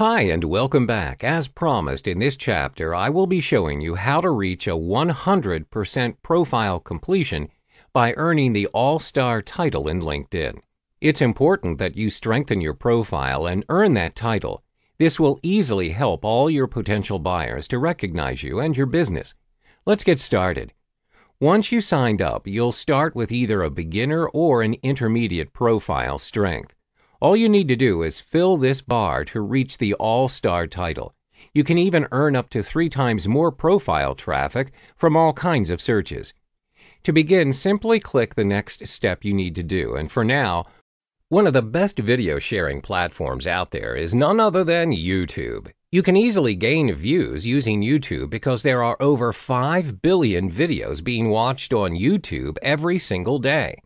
Hi and welcome back. As promised, in this chapter, I will be showing you how to reach a 100% profile completion by earning the All-Star title in LinkedIn. It's important that you strengthen your profile and earn that title. This will easily help all your potential buyers to recognize you and your business. Let's get started. Once you signed up, you'll start with either a beginner or an intermediate profile strength. All you need to do is fill this bar to reach the All-Star title. You can even earn up to 3 times more profile traffic from all kinds of searches. To begin, simply click the next step you need to do, and for now, one of the best video sharing platforms out there is none other than YouTube. You can easily gain views using YouTube because there are over 5 billion videos being watched on YouTube every single day.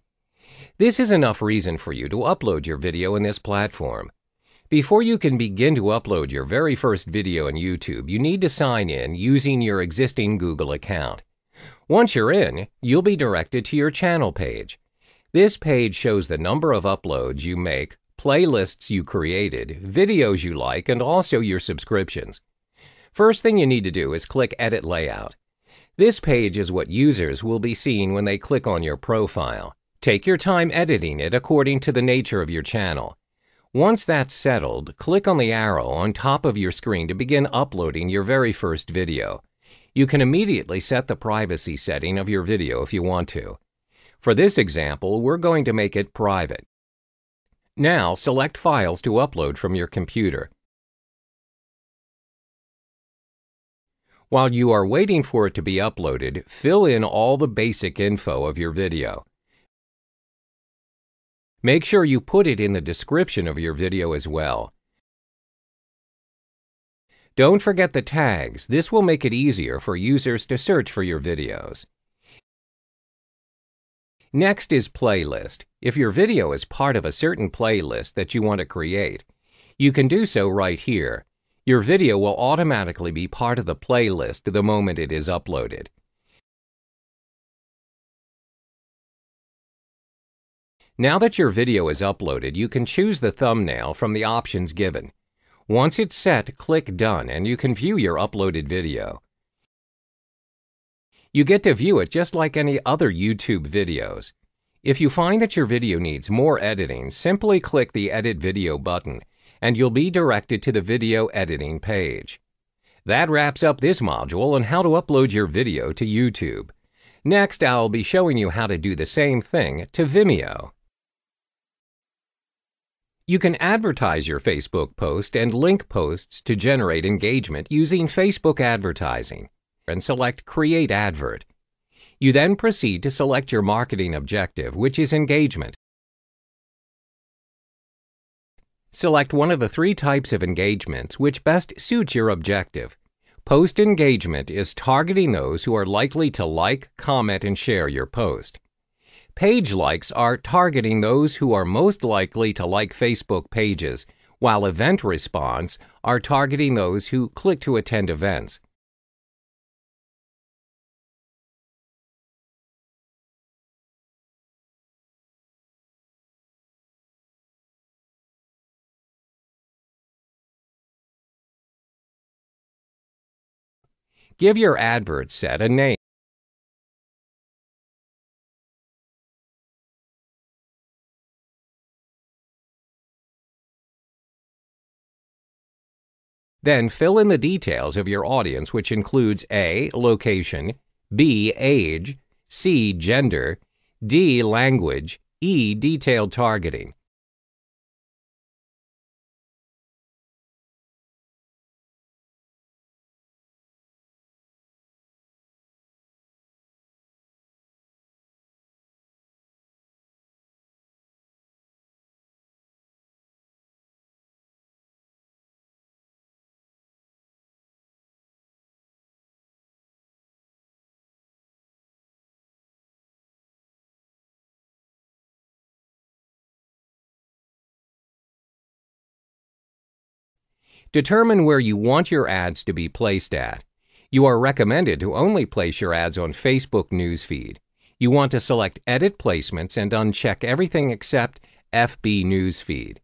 This is enough reason for you to upload your video in this platform. Before you can begin to upload your very first video on YouTube, you need to sign in using your existing Google account. Once you're in, you'll be directed to your channel page. This page shows the number of uploads you make, playlists you created, videos you like, and also your subscriptions. First thing you need to do is click Edit Layout. This page is what users will be seeing when they click on your profile. Take your time editing it according to the nature of your channel. Once that's settled, click on the arrow on top of your screen to begin uploading your very first video. You can immediately set the privacy setting of your video if you want to. For this example, we're going to make it private. Now, select Files to upload from your computer. While you are waiting for it to be uploaded, fill in all the basic info of your video. Make sure you put it in the description of your video as well. Don't forget the tags. This will make it easier for users to search for your videos. Next is Playlist. If your video is part of a certain playlist that you want to create, you can do so right here. Your video will automatically be part of the playlist the moment it is uploaded. Now that your video is uploaded, you can choose the thumbnail from the options given. Once it's set, click Done and you can view your uploaded video. You get to view it just like any other YouTube videos. If you find that your video needs more editing, simply click the Edit Video button and you'll be directed to the video editing page. That wraps up this module on how to upload your video to YouTube. Next, I'll be showing you how to do the same thing to Vimeo. You can advertise your Facebook post and link posts to generate engagement using Facebook advertising and select Create Advert. You then proceed to select your marketing objective, which is engagement. Select one of the 3 types of engagements which best suits your objective. Post engagement is targeting those who are likely to like, comment, and share your post. Page likes are targeting those who are most likely to like Facebook pages, while event response are targeting those who click to attend events. Give your advert set a name. Then fill in the details of your audience, which includes A. Location, B. Age, C. Gender, D. Language, E. Detailed targeting. Determine where you want your ads to be placed at. You are recommended to only place your ads on Facebook newsfeed. You want to select Edit Placements and uncheck everything except FB Newsfeed.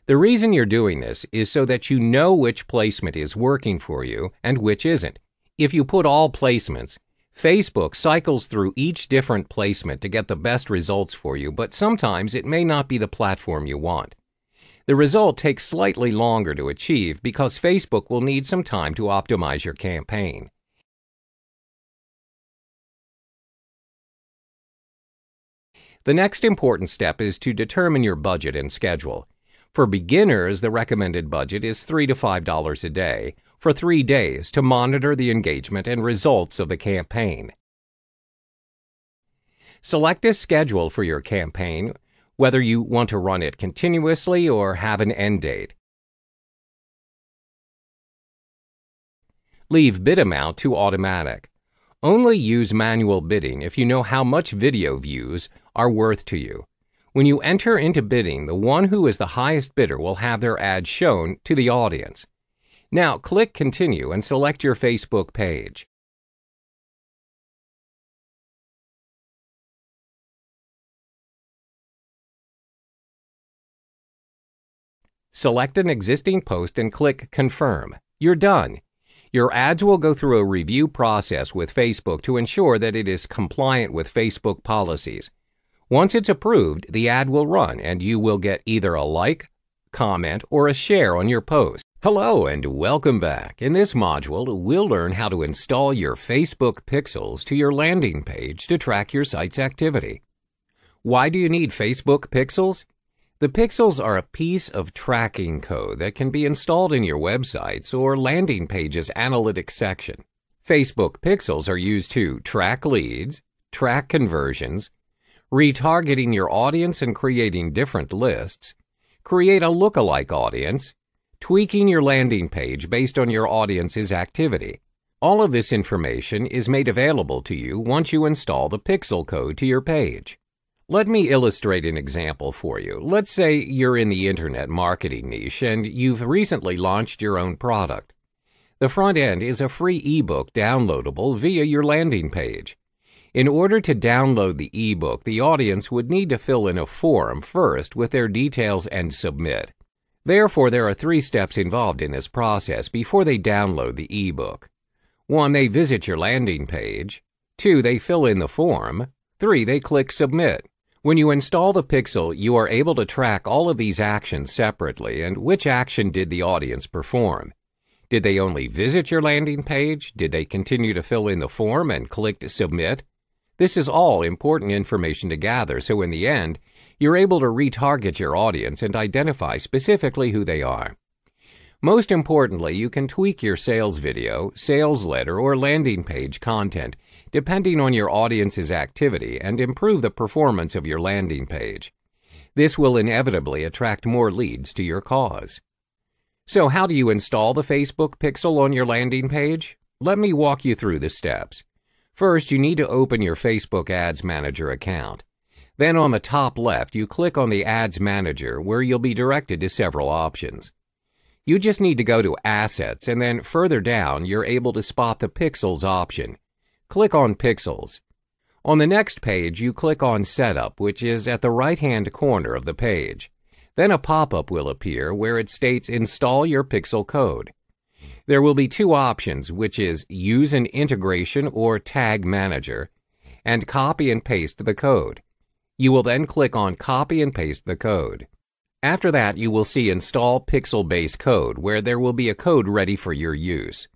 The reason you're doing this is so that you know which placement is working for you and which isn't. If you put all placements, Facebook cycles through each different placement to get the best results for you, but sometimes it may not be the platform you want. The result takes slightly longer to achieve because Facebook will need some time to optimize your campaign. The next important step is to determine your budget and schedule. For beginners, the recommended budget is $3 to $5 a day for 3 days to monitor the engagement and results of the campaign. Select a schedule for your campaign, whether you want to run it continuously or have an end date. Leave bid amount to automatic. Only use manual bidding if you know how much video views are worth to you. When you enter into bidding, the one who is the highest bidder will have their ad shown to the audience. Now click Continue and select your Facebook page. Select an existing post and click Confirm. You're done. Your ads will go through a review process with Facebook to ensure that it is compliant with Facebook policies. Once it's approved, the ad will run and you will get either a like, comment, or a share on your post. Hello and welcome back. In this module, we'll learn how to install your Facebook pixels to your landing page to track your site's activity. Why do you need Facebook pixels? The pixels are a piece of tracking code that can be installed in your website's or landing page's analytics section. Facebook pixels are used to track leads, track conversions, retargeting your audience and creating different lists, create a lookalike audience, tweaking your landing page based on your audience's activity. All of this information is made available to you once you install the pixel code to your page. Let me illustrate an example for you. Let's say you're in the internet marketing niche and you've recently launched your own product. The front end is a free ebook downloadable via your landing page. In order to download the ebook, the audience would need to fill in a form first with their details and submit. Therefore, there are 3 steps involved in this process before they download the ebook. 1, they visit your landing page. 2, they fill in the form. 3, they click Submit. When you install the pixel, you are able to track all of these actions separately and which action did the audience perform. Did they only visit your landing page? Did they continue to fill in the form and click Submit? This is all important information to gather, so in the end, you're able to retarget your audience and identify specifically who they are. Most importantly, you can tweak your sales video, sales letter, or landing page content depending on your audience's activity and improve the performance of your landing page. This will inevitably attract more leads to your cause. So how do you install the Facebook pixel on your landing page? Let me walk you through the steps. First, you need to open your Facebook Ads Manager account. Then on the top left, you click on the Ads Manager where you'll be directed to several options. You just need to go to Assets and then further down you're able to spot the Pixels option. Click on Pixels. On the next page, you click on Setup, which is at the right-hand corner of the page. Then a pop-up will appear where it states Install your pixel code. There will be 2 options, which is Use an Integration or Tag Manager, and Copy and Paste the code. You will then click on Copy and Paste the code. After that, you will see Install Pixel Base Code, where there will be a code ready for your use.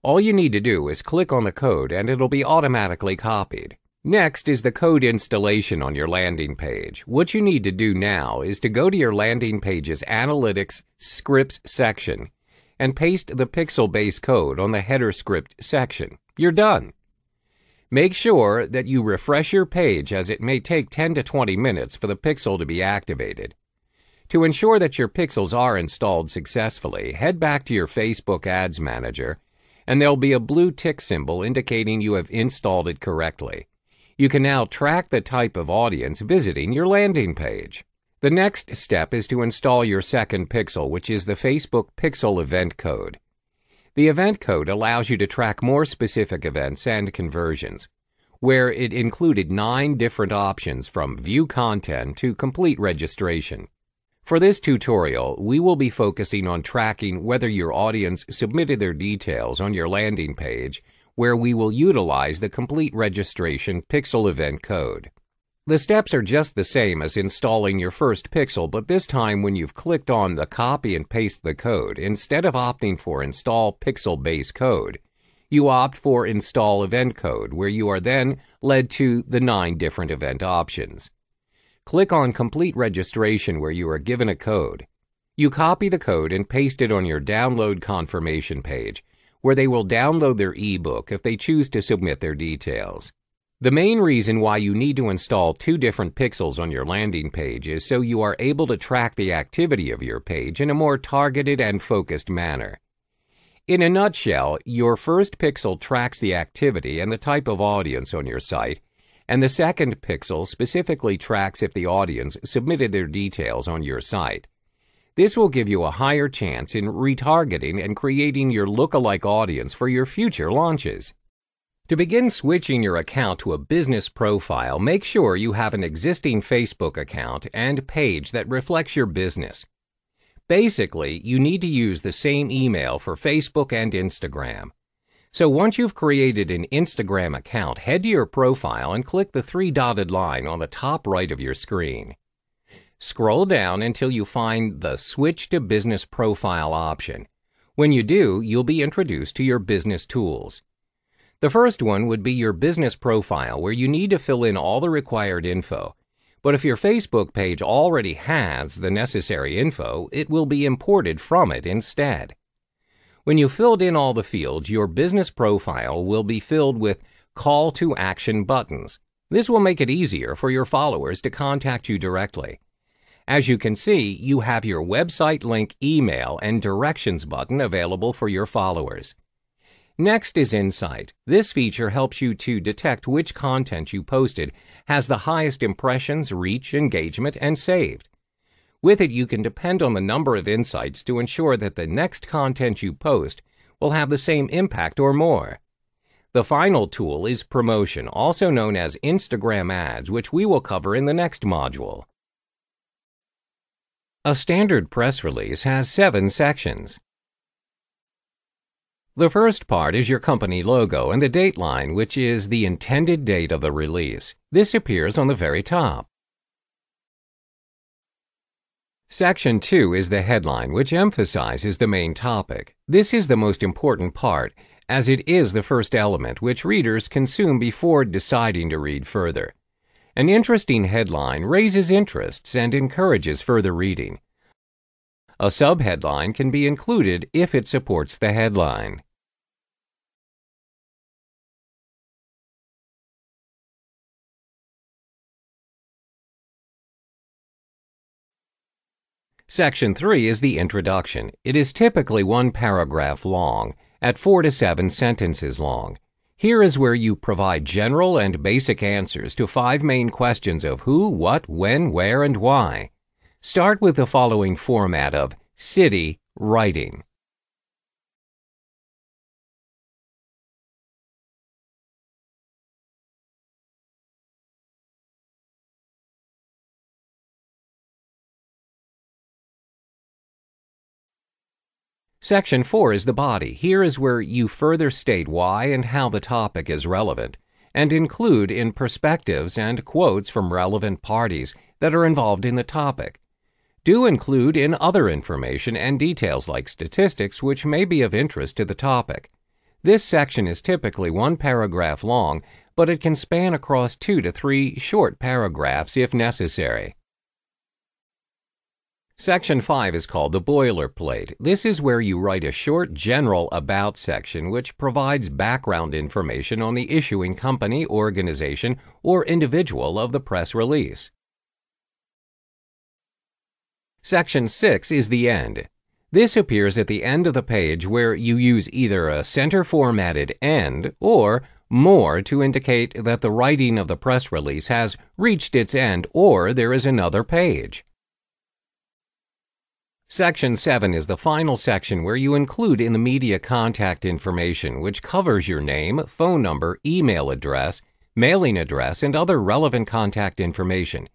All you need to do is click on the code and it'll be automatically copied. Next is the code installation on your landing page. What you need to do now is to go to your landing page's Analytics Scripts section and paste the pixel base code on the header script section. You're done. Make sure that you refresh your page as it may take 10 to 20 minutes for the pixel to be activated. To ensure that your pixels are installed successfully, head back to your Facebook Ads Manager and there'll be a blue tick symbol indicating you have installed it correctly. You can now track the type of audience visiting your landing page. The next step is to install your second pixel, which is the Facebook Pixel Event Code. The event code allows you to track more specific events and conversions, where it included 9 different options from view content to complete registration. For this tutorial, we will be focusing on tracking whether your audience submitted their details on your landing page, where we will utilize the complete registration pixel event code. The steps are just the same as installing your first pixel, but this time when you've clicked on the copy and paste the code, instead of opting for install pixel base code, you opt for install event code, where you are then led to the 9 different event options. Click on complete registration where you are given a code. You copy the code and paste it on your download confirmation page, where they will download their ebook if they choose to submit their details. The main reason why you need to install 2 different pixels on your landing page is so you are able to track the activity of your page in a more targeted and focused manner. In a nutshell, your first pixel tracks the activity and the type of audience on your site, and the second pixel specifically tracks if the audience submitted their details on your site. This will give you a higher chance in retargeting and creating your lookalike audience for your future launches. To begin switching your account to a business profile, make sure you have an existing Facebook account and page that reflects your business. Basically, you need to use the same email for Facebook and Instagram. So once you've created an Instagram account, head to your profile and click the 3 dotted line on the top right of your screen. Scroll down until you find the Switch to Business Profile option. When you do, you'll be introduced to your business tools. The first one would be your business profile, where you need to fill in all the required info. But if your Facebook page already has the necessary info, it will be imported from it instead. When you've filled in all the fields, your business profile will be filled with call to action buttons. This will make it easier for your followers to contact you directly. As you can see, you have your website link, email, and directions button available for your followers. Next is Insight. This feature helps you to detect which content you posted has the highest impressions, reach, engagement, and saved. With it, you can depend on the number of insights to ensure that the next content you post will have the same impact or more. The final tool is Promotion, also known as Instagram Ads, which we will cover in the next module. A standard press release has 7 sections. The first part is your company logo and the date line, which is the intended date of the release. This appears on the very top. Section 2 is the headline, which emphasizes the main topic. This is the most important part, as it is the first element which readers consume before deciding to read further. An interesting headline raises interests and encourages further reading. A subheadline can be included if it supports the headline. Section 3 is the introduction. It is typically 1 paragraph long, at 4 to 7 sentences long. Here is where you provide general and basic answers to 5 main questions of who, what, when, where, and why. Start with the following format of city writing. Section 4 is the body. Here is where you further state why and how the topic is relevant, and include in perspectives and quotes from relevant parties that are involved in the topic. Do include in other information and details like statistics which may be of interest to the topic. This section is typically 1 paragraph long, but it can span across 2 to 3 short paragraphs if necessary. Section 5 is called the Boilerplate. This is where you write a short general about section which provides background information on the issuing company, organization, or individual of the press release. Section 6 is the end. This appears at the end of the page where you use either a center-formatted end or more to indicate that the writing of the press release has reached its end or there is another page. Section 7 is the final section where you include in the media contact information, which covers your name, phone number, email address, mailing address, and other relevant contact information.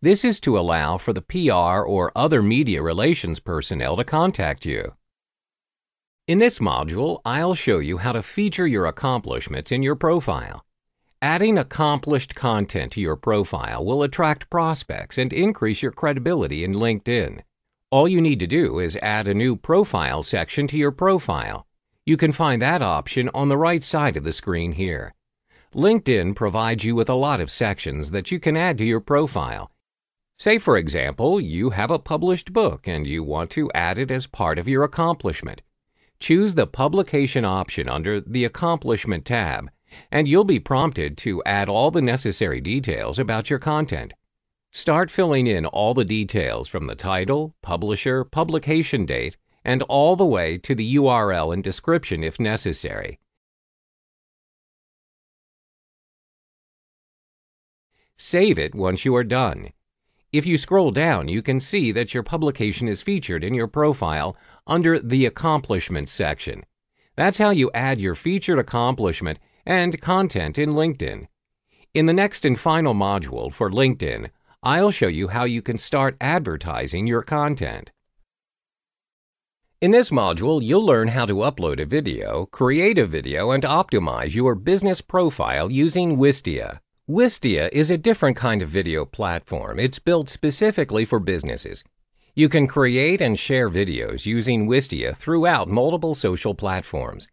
This is to allow for the PR or other media relations personnel to contact you. In this module, I'll show you how to feature your accomplishments in your profile. Adding accomplished content to your profile will attract prospects and increase your credibility in LinkedIn. All you need to do is add a new profile section to your profile. You can find that option on the right side of the screen here. LinkedIn provides you with a lot of sections that you can add to your profile. Say, for example, you have a published book and you want to add it as part of your accomplishment. Choose the Publication option under the Accomplishment tab, and you'll be prompted to add all the necessary details about your content. Start filling in all the details from the title, publisher, publication date, and all the way to the URL and description if necessary. Save it once you are done. If you scroll down, you can see that your publication is featured in your profile under the Accomplishments section. That's how you add your featured accomplishment and content in LinkedIn. In the next and final module for LinkedIn, I'll show you how you can start advertising your content. In this module, you'll learn how to upload a video, create a video, and optimize your business profile using Wistia. Wistia is a different kind of video platform. It's built specifically for businesses. You can create and share videos using Wistia throughout multiple social platforms.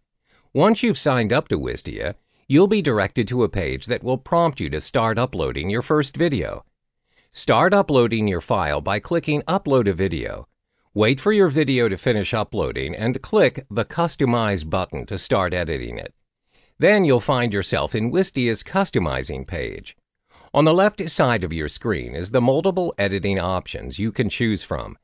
Once you've signed up to Wistia, you'll be directed to a page that will prompt you to start uploading your first video. Start uploading your file by clicking Upload a Video. Wait for your video to finish uploading and click the Customize button to start editing it. Then you'll find yourself in Wistia's Customizing page. On the left side of your screen is the multiple editing options you can choose from.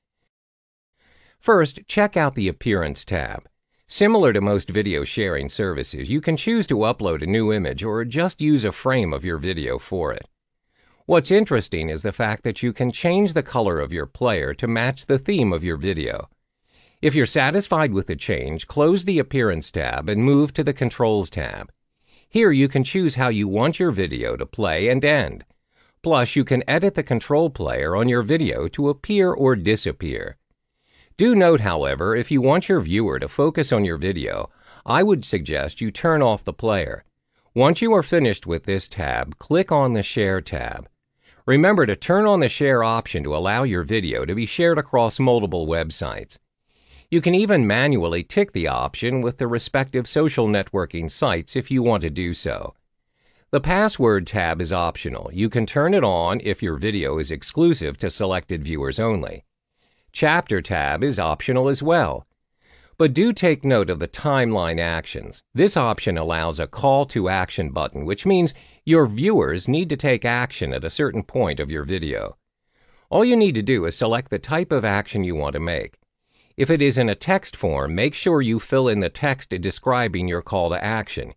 First, check out the Appearance tab. Similar to most video sharing services, you can choose to upload a new image or just use a frame of your video for it. What's interesting is the fact that you can change the color of your player to match the theme of your video. If you're satisfied with the change, close the Appearance tab and move to the Controls tab. Here you can choose how you want your video to play and end. Plus, you can edit the control player on your video to appear or disappear. Do note, however, if you want your viewer to focus on your video, I would suggest you turn off the player. Once you are finished with this tab, click on the Share tab. Remember to turn on the Share option to allow your video to be shared across multiple websites. You can even manually tick the option with the respective social networking sites if you want to do so. The Password tab is optional. You can turn it on if your video is exclusive to selected viewers only. Chapter tab is optional as well. But do take note of the timeline actions. This option allows a call to action button, which means your viewers need to take action at a certain point of your video. All you need to do is select the type of action you want to make. If it is in a text form, make sure you fill in the text describing your call to action.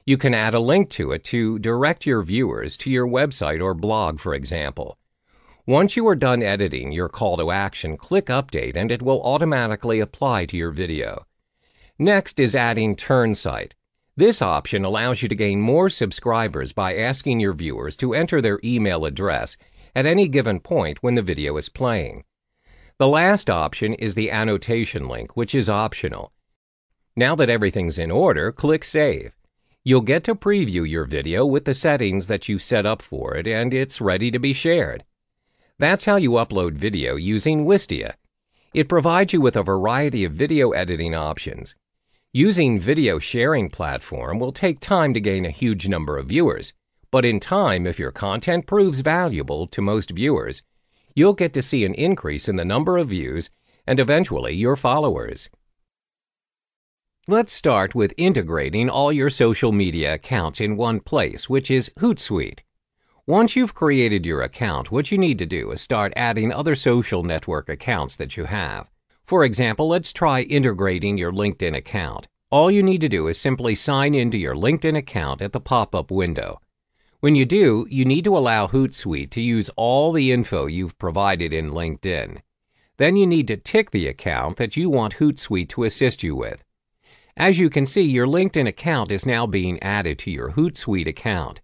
You can add a link to it to direct your viewers to your website or blog, for example. Once you are done editing your call to action, click Update and it will automatically apply to your video. Next is adding Turn Site. This option allows you to gain more subscribers by asking your viewers to enter their email address at any given point when the video is playing. The last option is the annotation link, which is optional. Now that everything's in order, click Save. You'll get to preview your video with the settings that you set up for it, and it's ready to be shared. That's how you upload video using Wistia. It provides you with a variety of video editing options. Using video sharing platform will take time to gain a huge number of viewers, but in time, if your content proves valuable to most viewers, you'll get to see an increase in the number of views and eventually your followers. Let's start with integrating all your social media accounts in one place, which is Hootsuite. Once you've created your account, what you need to do is start adding other social network accounts that you have. For example, let's try integrating your LinkedIn account. All you need to do is simply sign into your LinkedIn account at the pop-up window. When you do, you need to allow Hootsuite to use all the info you've provided in LinkedIn. Then you need to tick the account that you want Hootsuite to assist you with. As you can see, your LinkedIn account is now being added to your Hootsuite account.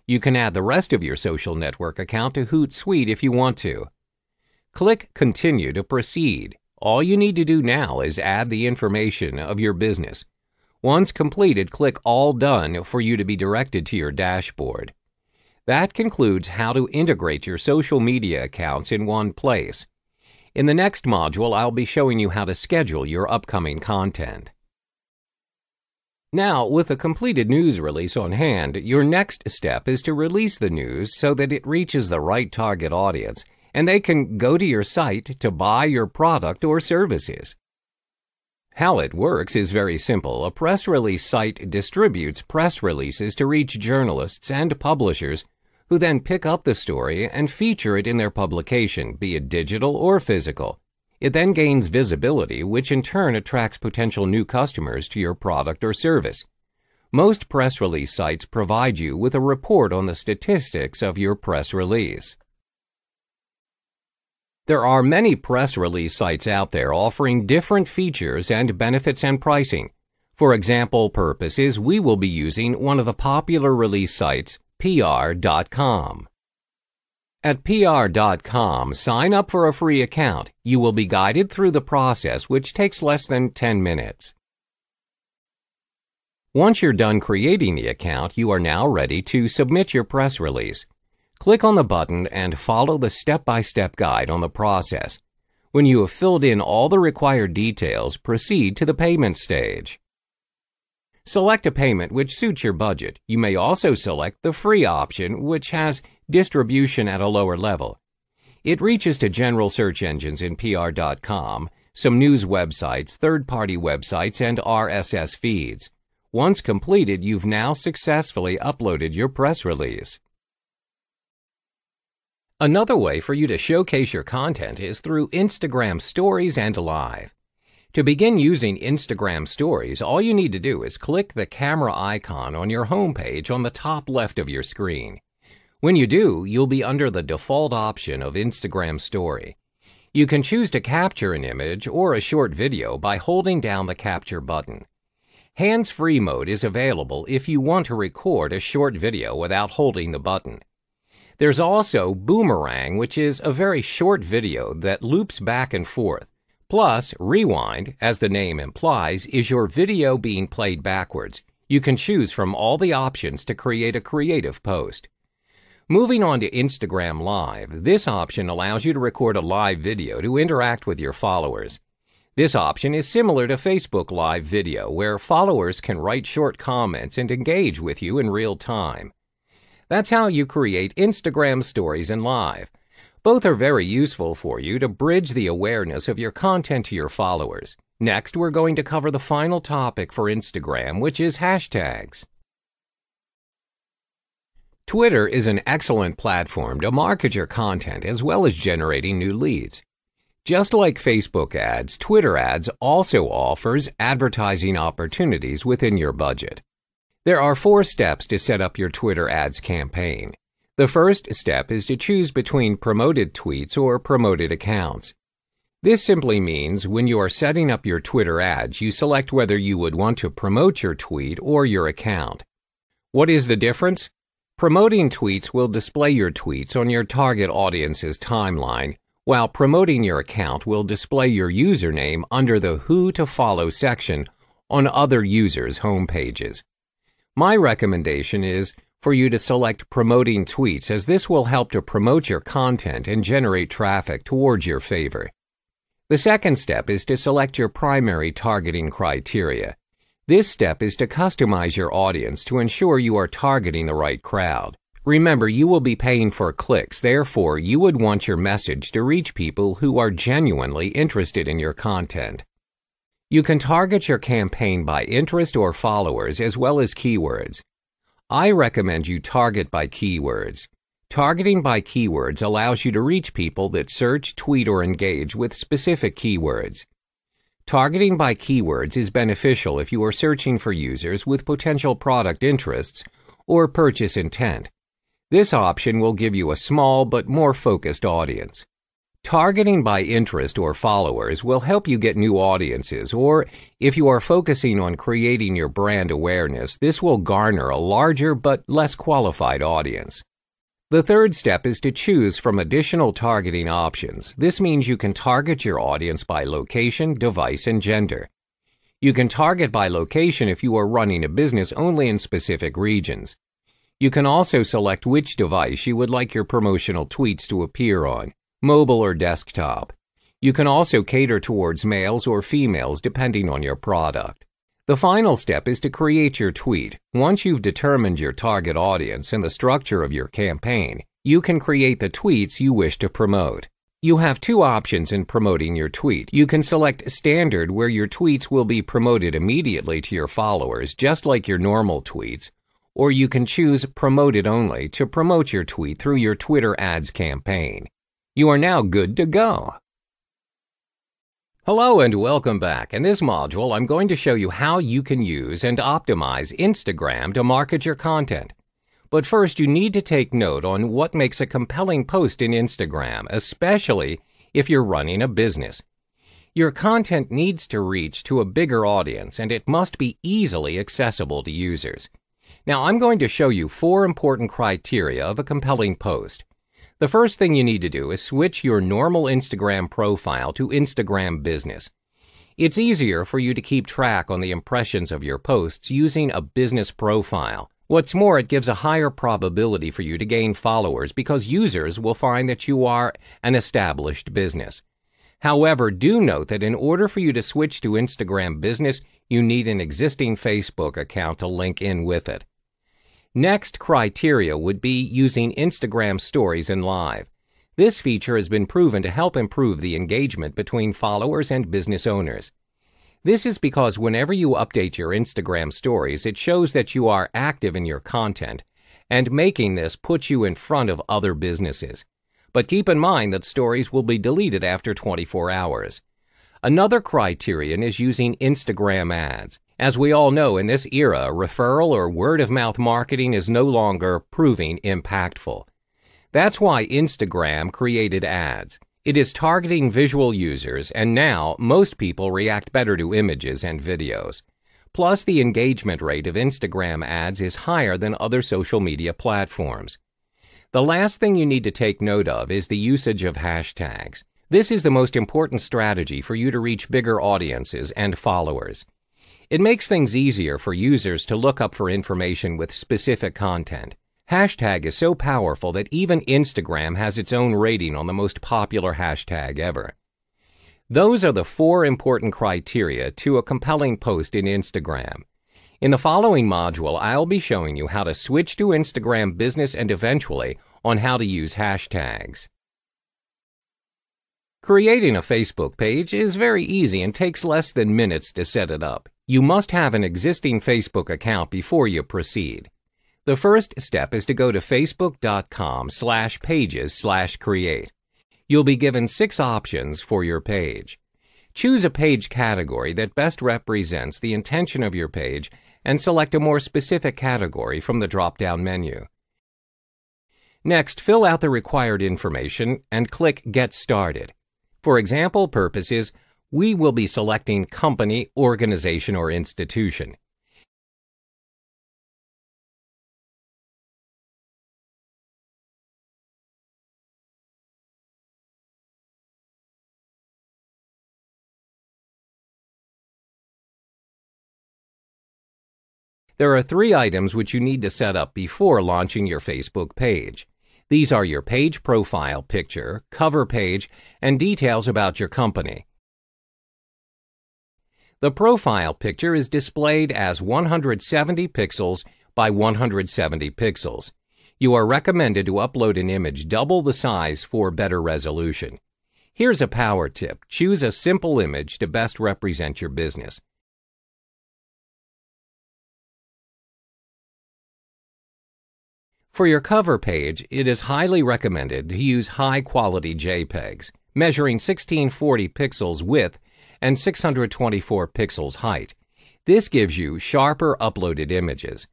You can add the rest of your social network account to Hootsuite if you want to. Click Continue to proceed. All you need to do now is add the information of your business. Once completed, click All Done for you to be directed to your dashboard. That concludes how to integrate your social media accounts in one place. In the next module, I'll be showing you how to schedule your upcoming content. Now, with a completed news release on hand, your next step is to release the news so that it reaches the right target audience, and they can go to your site to buy your product or services. How it works is very simple. A press release site distributes press releases to reach journalists and publishers who then pick up the story and feature it in their publication, be it digital or physical. It then gains visibility, which in turn attracts potential new customers to your product or service. Most press release sites provide you with a report on the statistics of your press release. There are many press release sites out there offering different features and benefits and pricing. For example purposes, we will be using one of the popular release sites, PR.com. At PR.com, sign up for a free account. You will be guided through the process, which takes less than 10 minutes. Once you're done creating the account, you are now ready to submit your press release. Click on the button and follow the step-by-step guide on the process. When you have filled in all the required details, proceed to the payment stage. Select a payment which suits your budget. You may also select the free option, which has distribution at a lower level. It reaches to general search engines in PR.com, some news websites, third-party websites, and RSS feeds. Once completed, you've now successfully uploaded your press release. Another way for you to showcase your content is through Instagram Stories and Live. To begin using Instagram Stories, all you need to do is click the camera icon on your homepage on the top left of your screen. When you do, you'll be under the default option of Instagram Story. You can choose to capture an image or a short video by holding down the capture button. Hands-free mode is available if you want to record a short video without holding the button. There's also Boomerang, which is a very short video that loops back and forth. Plus, Rewind, as the name implies, is your video being played backwards. You can choose from all the options to create a creative post. Moving on to Instagram Live, this option allows you to record a live video to interact with your followers. This option is similar to Facebook Live Video, where followers can write short comments and engage with you in real time. That's how you create Instagram Stories and Live. Both are very useful for you to bridge the awareness of your content to your followers. Next, we're going to cover the final topic for Instagram, which is hashtags. Twitter is an excellent platform to market your content as well as generating new leads. Just like Facebook ads, Twitter ads also offers advertising opportunities within your budget. There are 4 steps to set up your Twitter ads campaign. The first step is to choose between promoted tweets or promoted accounts. This simply means when you are setting up your Twitter ads, you select whether you would want to promote your tweet or your account. What is the difference? Promoting tweets will display your tweets on your target audience's timeline, while promoting your account will display your username under the Who to Follow section on other users' homepages. My recommendation is for you to select promoting tweets, as this will help to promote your content and generate traffic towards your favor. The second step is to select your primary targeting criteria. This step is to customize your audience to ensure you are targeting the right crowd. Remember, you will be paying for clicks, therefore you would want your message to reach people who are genuinely interested in your content. You can target your campaign by interest or followers as well as keywords. I recommend you target by keywords. Targeting by keywords allows you to reach people that search, tweet, or engage with specific keywords. Targeting by keywords is beneficial if you are searching for users with potential product interests or purchase intent. This option will give you a small but more focused audience. Targeting by interest or followers will help you get new audiences, or if you are focusing on creating your brand awareness, this will garner a larger but less qualified audience. The third step is to choose from additional targeting options. This means you can target your audience by location, device, and gender. You can target by location if you are running a business only in specific regions. You can also select which device you would like your promotional tweets to appear on, mobile or desktop. You can also cater towards males or females depending on your product. The final step is to create your tweet. Once you've determined your target audience and the structure of your campaign, you can create the tweets you wish to promote. You have two options in promoting your tweet. You can select Standard, where your tweets will be promoted immediately to your followers, just like your normal tweets, or you can choose Promoted Only to promote your tweet through your Twitter ads campaign. You are now good to go. Hello and welcome back. In this module, I'm going to show you how you can use and optimize Instagram to market your content. But first, you need to take note on what makes a compelling post in Instagram, especially if you're running a business. Your content needs to reach to a bigger audience, and it must be easily accessible to users. Now, I'm going to show you 4 important criteria of a compelling post. The first thing you need to do is switch your normal Instagram profile to Instagram Business. It's easier for you to keep track on the impressions of your posts using a business profile. What's more, it gives a higher probability for you to gain followers because users will find that you are an established business. However, do note that in order for you to switch to Instagram Business, you need an existing Facebook account to link in with it. Next criteria would be using Instagram Stories and Live. This feature has been proven to help improve the engagement between followers and business owners. This is because whenever you update your Instagram Stories, it shows that you are active in your content, and making this puts you in front of other businesses. But keep in mind that stories will be deleted after 24 hours. Another criterion is using Instagram ads. As we all know, in this era, referral or word-of-mouth marketing is no longer proving impactful. That's why Instagram created ads. It is targeting visual users, and now most people react better to images and videos. Plus, the engagement rate of Instagram ads is higher than other social media platforms. The last thing you need to take note of is the usage of hashtags. This is the most important strategy for you to reach bigger audiences and followers. It makes things easier for users to look up for information with specific content. Hashtag is so powerful that even Instagram has its own rating on the most popular hashtag ever. Those are the 4 important criteria to a compelling post in Instagram. In the following module, I'll be showing you how to switch to Instagram Business and eventually on how to use hashtags. Creating a Facebook page is very easy and takes less than minutes to set it up. You must have an existing Facebook account before you proceed. The first step is to go to facebook.com/pages/create. You'll be given 6 options for your page. Choose a page category that best represents the intention of your page and select a more specific category from the drop-down menu. Next, fill out the required information and click Get Started. For example purposes, we will be selecting company, organization, or institution. There are 3 items which you need to set up before launching your Facebook page. These are your page profile picture, cover page, and details about your company. The profile picture is displayed as 170 pixels by 170 pixels. You are recommended to upload an image double the size for better resolution. Here's a power tip. Choose a simple image to best represent your business. For your cover page, it is highly recommended to use high-quality JPEGs, measuring 1640 pixels width and 624 pixels height. This gives you sharper uploaded images.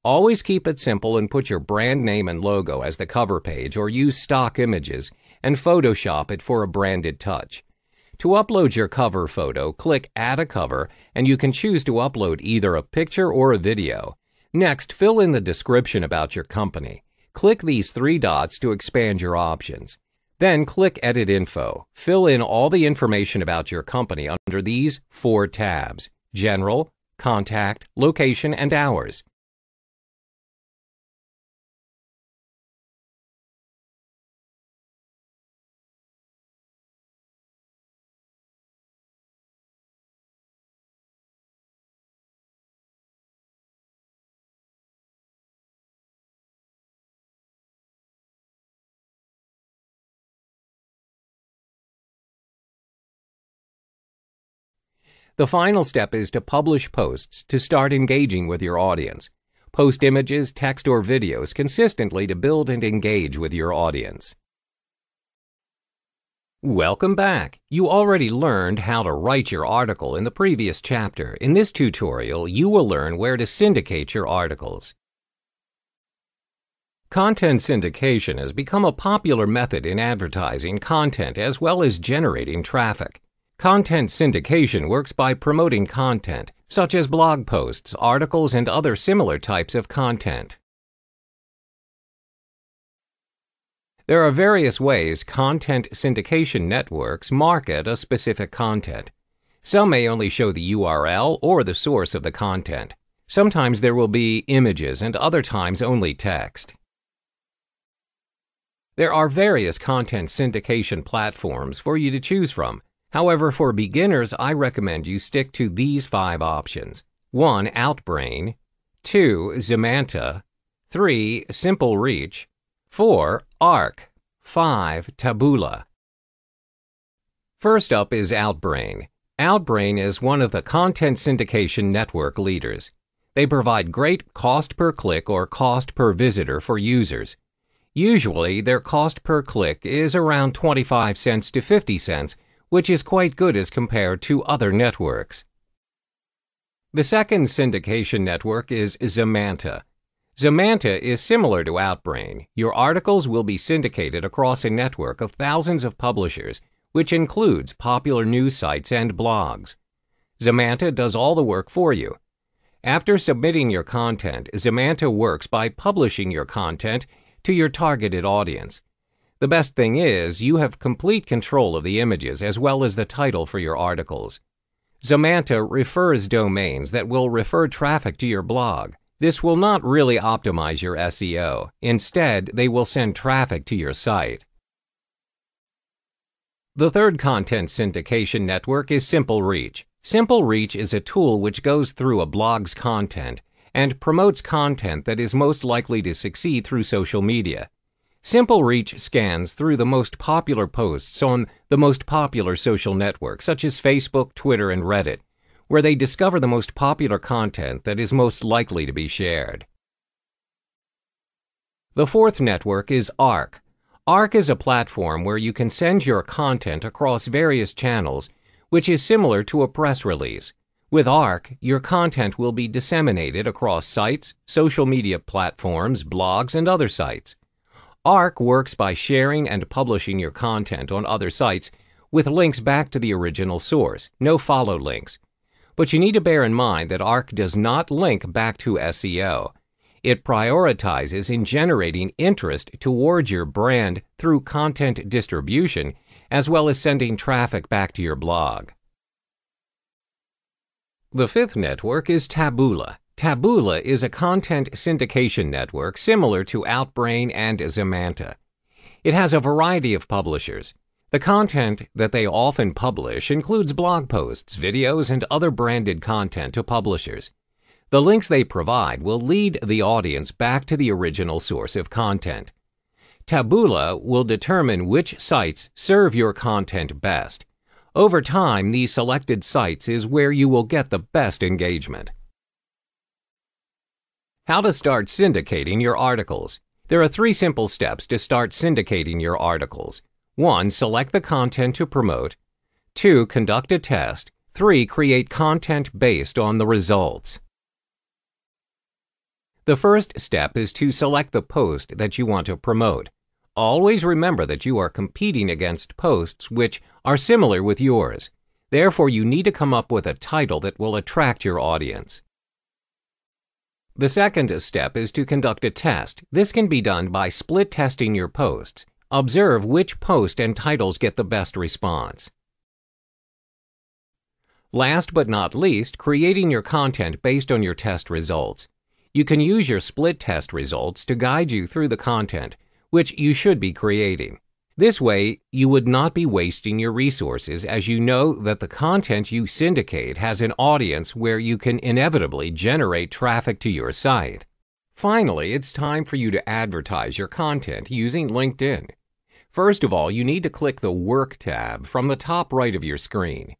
Always keep it simple and put your brand name and logo as the cover page or use stock images, and Photoshop it for a branded touch. To upload your cover photo, click Add a Cover, and you can choose to upload either a picture or a video. Next, fill in the description about your company. Click these three dots to expand your options. Then click Edit Info. Fill in all the information about your company under these four tabs: General, Contact, Location, and Hours. The final step is to publish posts to start engaging with your audience. Post images, text, or videos consistently to build and engage with your audience. Welcome back. You already learned how to write your article in the previous chapter. In this tutorial, you will learn where to syndicate your articles. Content syndication has become a popular method in advertising content as well as generating traffic. Content syndication works by promoting content, such as blog posts, articles, and other similar types of content. There are various ways content syndication networks market a specific content. Some may only show the URL or the source of the content. Sometimes there will be images and other times only text. There are various content syndication platforms for you to choose from. However, for beginners, I recommend you stick to these 5 options. 1. Outbrain. 2. Zemanta. 3. Simple Reach. 4. Arc. 5. Taboola. First up is Outbrain. Outbrain is one of the content syndication network leaders. They provide great cost per click or cost per visitor for users. Usually, their cost per click is around 25 cents to 50 cents, which is quite good as compared to other networks. The second syndication network is Zemanta. Zemanta is similar to Outbrain. Your articles will be syndicated across a network of thousands of publishers, which includes popular news sites and blogs. Zemanta does all the work for you. After submitting your content, Zemanta works by publishing your content to your targeted audience. The best thing is, you have complete control of the images as well as the title for your articles. Zemanta refers domains that will refer traffic to your blog. This will not really optimize your SEO. Instead, they will send traffic to your site. The third content syndication network is Simple Reach. Simple Reach is a tool which goes through a blog's content and promotes content that is most likely to succeed through social media. Simple Reach scans through the most popular posts on the most popular social networks such as Facebook, Twitter, and Reddit, where they discover the most popular content that is most likely to be shared. The fourth network is Arc. Arc is a platform where you can send your content across various channels, which is similar to a press release. With Arc, your content will be disseminated across sites, social media platforms, blogs, and other sites. Arc works by sharing and publishing your content on other sites with links back to the original source, no follow links. But you need to bear in mind that Arc does not link back to SEO. It prioritizes in generating interest towards your brand through content distribution, as well as sending traffic back to your blog. The fifth network is Taboola. Taboola is a content syndication network similar to Outbrain and Zemanta. It has a variety of publishers. The content that they often publish includes blog posts, videos, and other branded content to publishers. The links they provide will lead the audience back to the original source of content. Taboola will determine which sites serve your content best. Over time, these selected sites is where you will get the best engagement. How to start syndicating your articles. There are 3 simple steps to start syndicating your articles. 1. Select the content to promote. 2. Conduct a test. 3. Create content based on the results. The first step is to select the post that you want to promote. Always remember that you are competing against posts which are similar with yours. Therefore, you need to come up with a title that will attract your audience. The second step is to conduct a test. This can be done by split testing your posts. Observe which post and titles get the best response. Last but not least, creating your content based on your test results. You can use your split test results to guide you through the content, which you should be creating. This way, you would not be wasting your resources, as you know that the content you syndicate has an audience where you can inevitably generate traffic to your site. Finally, it's time for you to advertise your content using LinkedIn. First of all, you need to click the Work tab from the top right of your screen.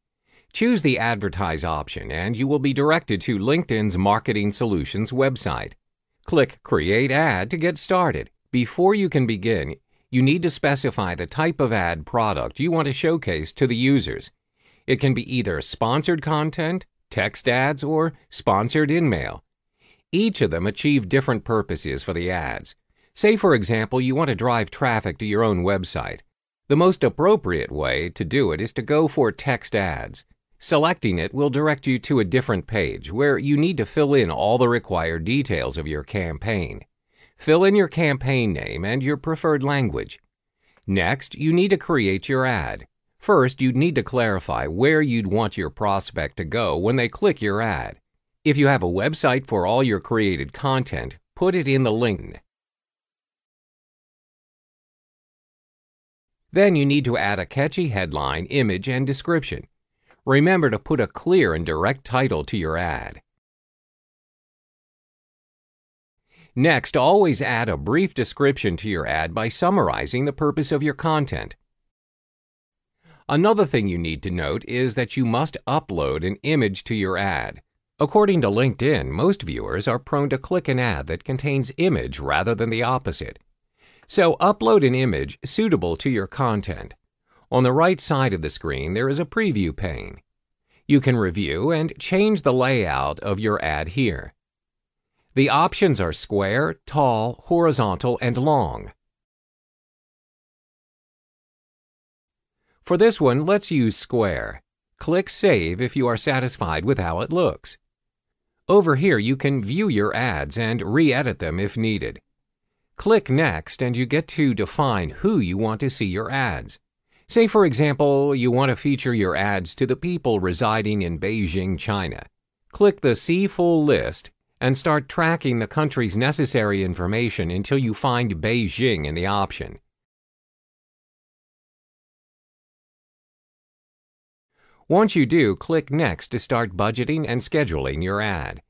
Choose the Advertise option and you will be directed to LinkedIn's Marketing Solutions website. Click Create Ad to get started. Before you can begin, you need to specify the type of ad product you want to showcase to the users. It can be either sponsored content, text ads, or sponsored in-mail. Each of them achieve different purposes for the ads. Say, for example, you want to drive traffic to your own website. The most appropriate way to do it is to go for text ads. Selecting it will direct you to a different page where you need to fill in all the required details of your campaign. Fill in your campaign name and your preferred language. Next, you need to create your ad. First, you'd need to clarify where you'd want your prospect to go when they click your ad. If you have a website for all your created content, put it in the link. Then you need to add a catchy headline, image, and description. Remember to put a clear and direct title to your ad. Next, always add a brief description to your ad by summarizing the purpose of your content. Another thing you need to note is that you must upload an image to your ad. According to LinkedIn, most viewers are prone to click an ad that contains image rather than the opposite. So upload an image suitable to your content. On the right side of the screen, there is a preview pane. You can review and change the layout of your ad here. The options are square, tall, horizontal, and long. For this one, let's use square. Click Save if you are satisfied with how it looks. Over here, you can view your ads and re-edit them if needed. Click Next and you get to define who you want to see your ads. Say, for example, you want to feature your ads to the people residing in Beijing, China. Click the See Full List and start tracking the country's necessary information until you find Beijing in the option. Once you do, click Next to start budgeting and scheduling your ad.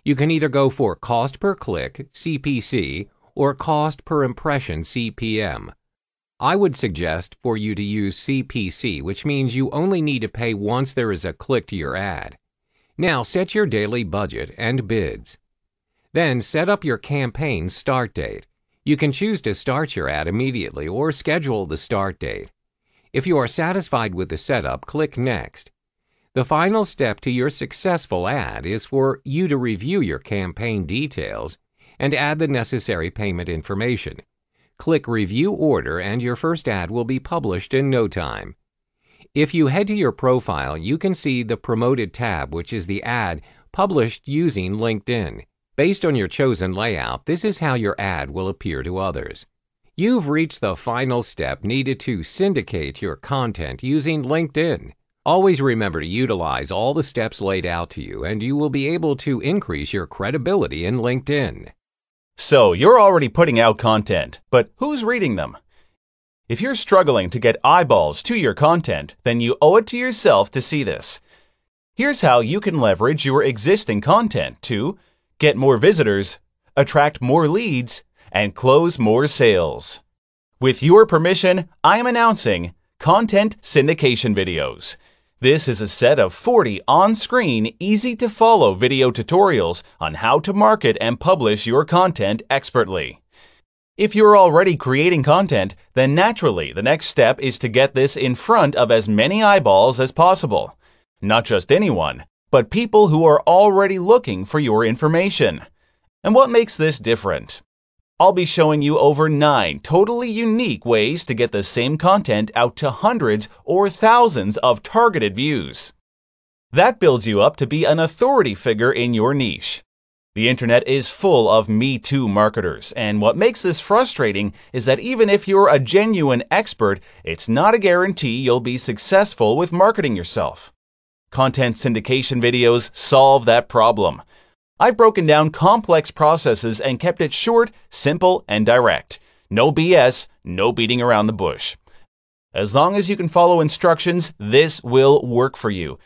You can either go for cost per click, CPC, or cost per impression, CPM. I would suggest for you to use CPC, which means you only need to pay once there is a click to your ad. Now set your daily budget and bids. Then set up your campaign start date. You can choose to start your ad immediately or schedule the start date. If you are satisfied with the setup, click Next. The final step to your successful ad is for you to review your campaign details and add the necessary payment information. Click Review Order and your first ad will be published in no time. If you head to your profile, you can see the Promoted tab, which is the ad published using LinkedIn. Based on your chosen layout, this is how your ad will appear to others. You've reached the final step needed to syndicate your content using LinkedIn. Always remember to utilize all the steps laid out to you, and you will be able to increase your credibility in LinkedIn. So, you're already putting out content, but who's reading them? If you're struggling to get eyeballs to your content, then you owe it to yourself to see this. Here's how you can leverage your existing content to get more visitors, attract more leads, and close more sales. With your permission, I am announcing Content Syndication Videos. This is a set of 40 on-screen, easy-to-follow video tutorials on how to market and publish your content expertly. If you're already creating content, then naturally the next step is to get this in front of as many eyeballs as possible. Not just anyone, but people who are already looking for your information. And what makes this different? I'll be showing you over 9 totally unique ways to get the same content out to hundreds or thousands of targeted views. That builds you up to be an authority figure in your niche. The internet is full of Me Too marketers, and what makes this frustrating is that even if you're a genuine expert, it's not a guarantee you'll be successful with marketing yourself. Content syndication videos solve that problem. I've broken down complex processes and kept it short, simple, and direct. No BS, no beating around the bush. As long as you can follow instructions, this will work for you.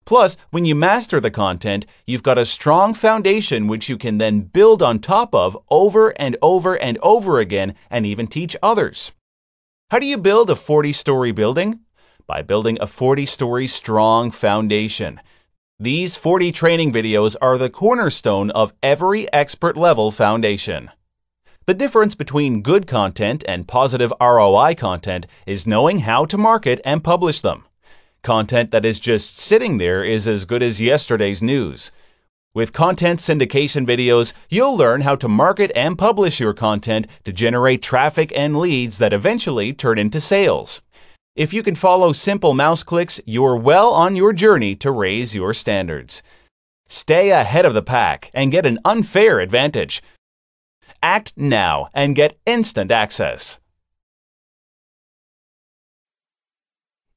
Plus, when you master the content, you've got a strong foundation which you can then build on top of over and over and over again and even teach others. How do you build a 40-story building? By building a 40-story strong foundation. These 40 training videos are the cornerstone of every expert-level foundation. The difference between good content and positive ROI content is knowing how to market and publish them. Content that is just sitting there is as good as yesterday's news. With content syndication videos, you'll learn how to market and publish your content to generate traffic and leads that eventually turn into sales. If you can follow simple mouse clicks, you're well on your journey to raise your standards. Stay ahead of the pack and get an unfair advantage. Act now and get instant access.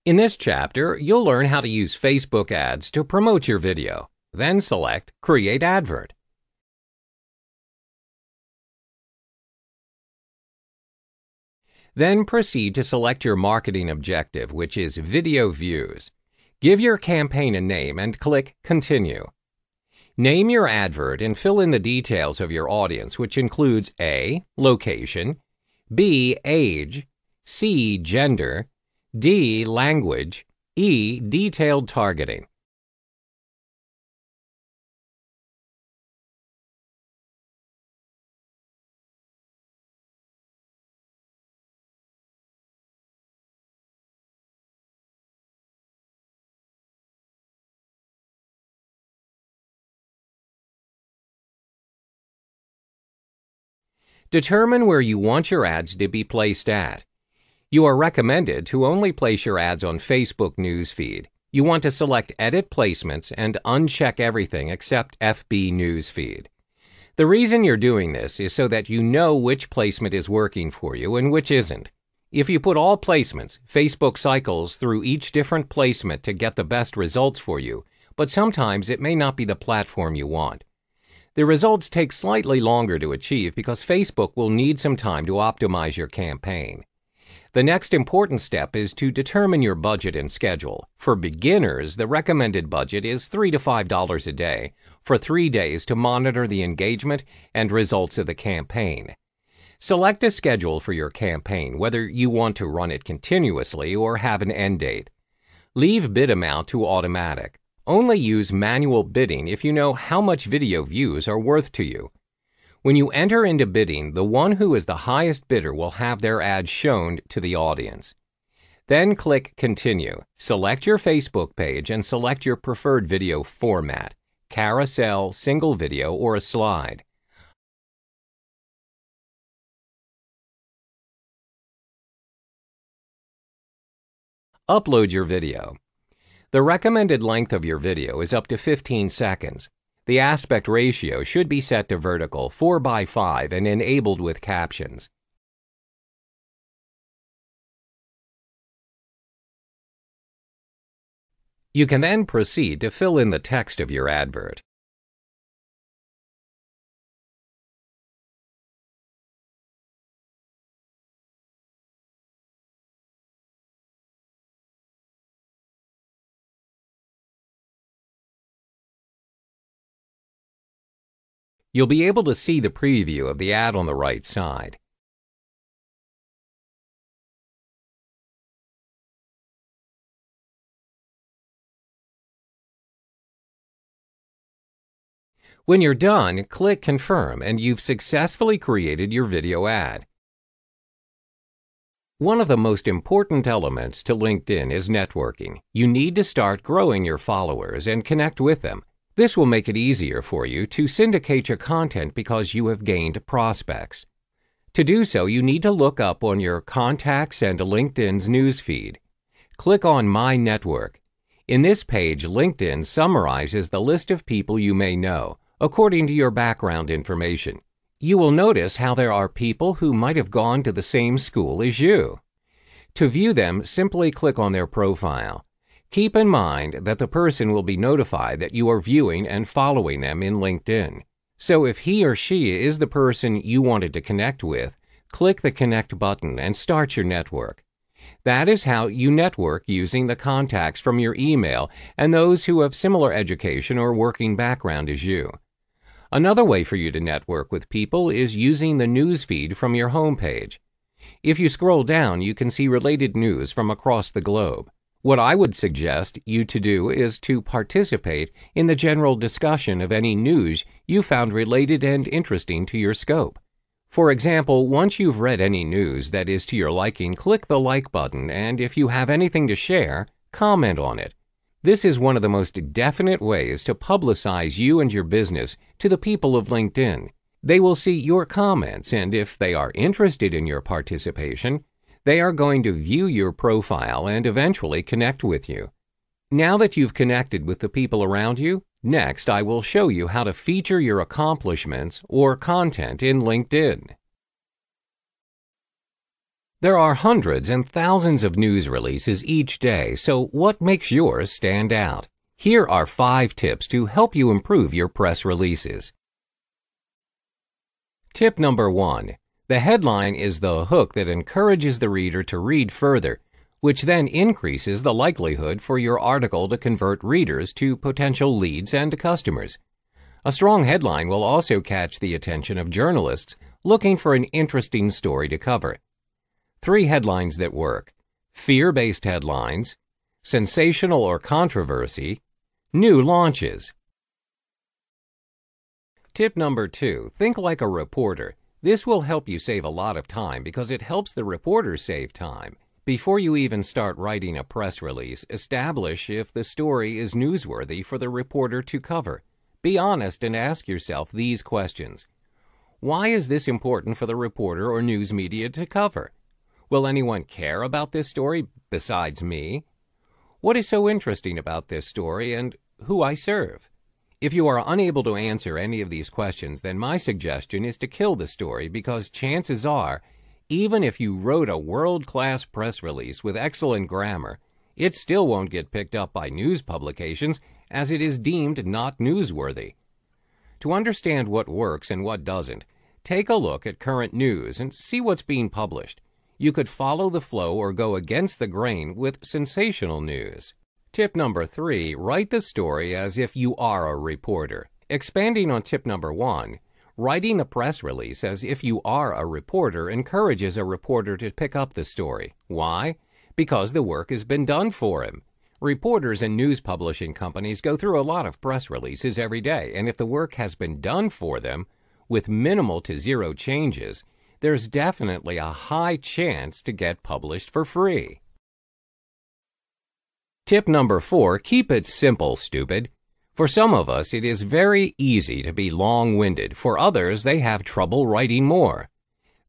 In this chapter, you'll learn how to use Facebook ads to promote your video. Then select Create Advert. Then proceed to select your marketing objective, which is video views. Give your campaign a name and click Continue. Name your advert and fill in the details of your audience, which includes A. Location, B. Age, C. Gender, D. Language, E. Detailed targeting. Determine where you want your ads to be placed at. You are recommended to only place your ads on Facebook newsfeed. You want to select Edit Placements and uncheck everything except FB newsfeed. The reason you're doing this is so that you know which placement is working for you and which isn't. If you put all placements, Facebook cycles through each different placement to get the best results for you, but sometimes it may not be the platform you want. The results take slightly longer to achieve because Facebook will need some time to optimize your campaign. The next important step is to determine your budget and schedule. For beginners, the recommended budget is $3 to $5 a day for 3 days to monitor the engagement and results of the campaign. Select a schedule for your campaign, whether you want to run it continuously or have an end date. Leave bid amount to automatic. Only use manual bidding if you know how much video views are worth to you. When you enter into bidding, the one who is the highest bidder will have their ad shown to the audience. Then click Continue. Select your Facebook page and select your preferred video format, carousel, single video, or a slide. Upload your video. The recommended length of your video is up to 15 seconds. The aspect ratio should be set to vertical 4:5 and enabled with captions. You can then proceed to fill in the text of your advert. You'll be able to see the preview of the ad on the right side. When you're done, click Confirm and you've successfully created your video ad. One of the most important elements to LinkedIn is networking. You need to start growing your followers and connect with them. This will make it easier for you to syndicate your content because you have gained prospects. To do so, you need to look up on your Contacts and LinkedIn's newsfeed. Click on My Network. In this page, LinkedIn summarizes the list of people you may know, according to your background information. You will notice how there are people who might have gone to the same school as you. To view them, simply click on their profile. Keep in mind that the person will be notified that you are viewing and following them in LinkedIn. So if he or she is the person you wanted to connect with, click the Connect button and start your network. That is how you network using the contacts from your email and those who have similar education or working background as you. Another way for you to network with people is using the newsfeed from your homepage. If you scroll down, you can see related news from across the globe. What I would suggest you to do is to participate in the general discussion of any news you found related and interesting to your scope. For example, once you've read any news that is to your liking, click the like button, and if you have anything to share, comment on it. This is one of the most definite ways to publicize you and your business to the people of LinkedIn. They will see your comments, and if they are interested in your participation, they are going to view your profile and eventually connect with you. Now that you've connected with the people around you, next I will show you how to feature your accomplishments or content in LinkedIn. There are hundreds and thousands of news releases each day, so what makes yours stand out? Here are 5 tips to help you improve your press releases. Tip number 1. The headline is the hook that encourages the reader to read further, which then increases the likelihood for your article to convert readers to potential leads and customers. A strong headline will also catch the attention of journalists looking for an interesting story to cover. 3 headlines that work: fear-based headlines, sensational or controversy, new launches. Tip number 2. Think like a reporter. This will help you save a lot of time because it helps the reporter save time. Before you even start writing a press release, establish if the story is newsworthy for the reporter to cover. Be honest and ask yourself these questions. Why is this important for the reporter or news media to cover? Will anyone care about this story besides me? What is so interesting about this story and who I serve? If you are unable to answer any of these questions, then my suggestion is to kill the story because chances are, even if you wrote a world-class press release with excellent grammar, it still won't get picked up by news publications as it is deemed not newsworthy. To understand what works and what doesn't, take a look at current news and see what's being published. You could follow the flow or go against the grain with sensational news. Tip number 3, write the story as if you are a reporter. Expanding on tip number 1, writing the press release as if you are a reporter encourages a reporter to pick up the story. Why? Because the work has been done for him. Reporters and news publishing companies go through a lot of press releases every day, and if the work has been done for them, with minimal to zero changes, there's definitely a high chance to get published for free. Tip number 4, keep it simple, stupid. For some of us, it is very easy to be long-winded. For others, they have trouble writing more.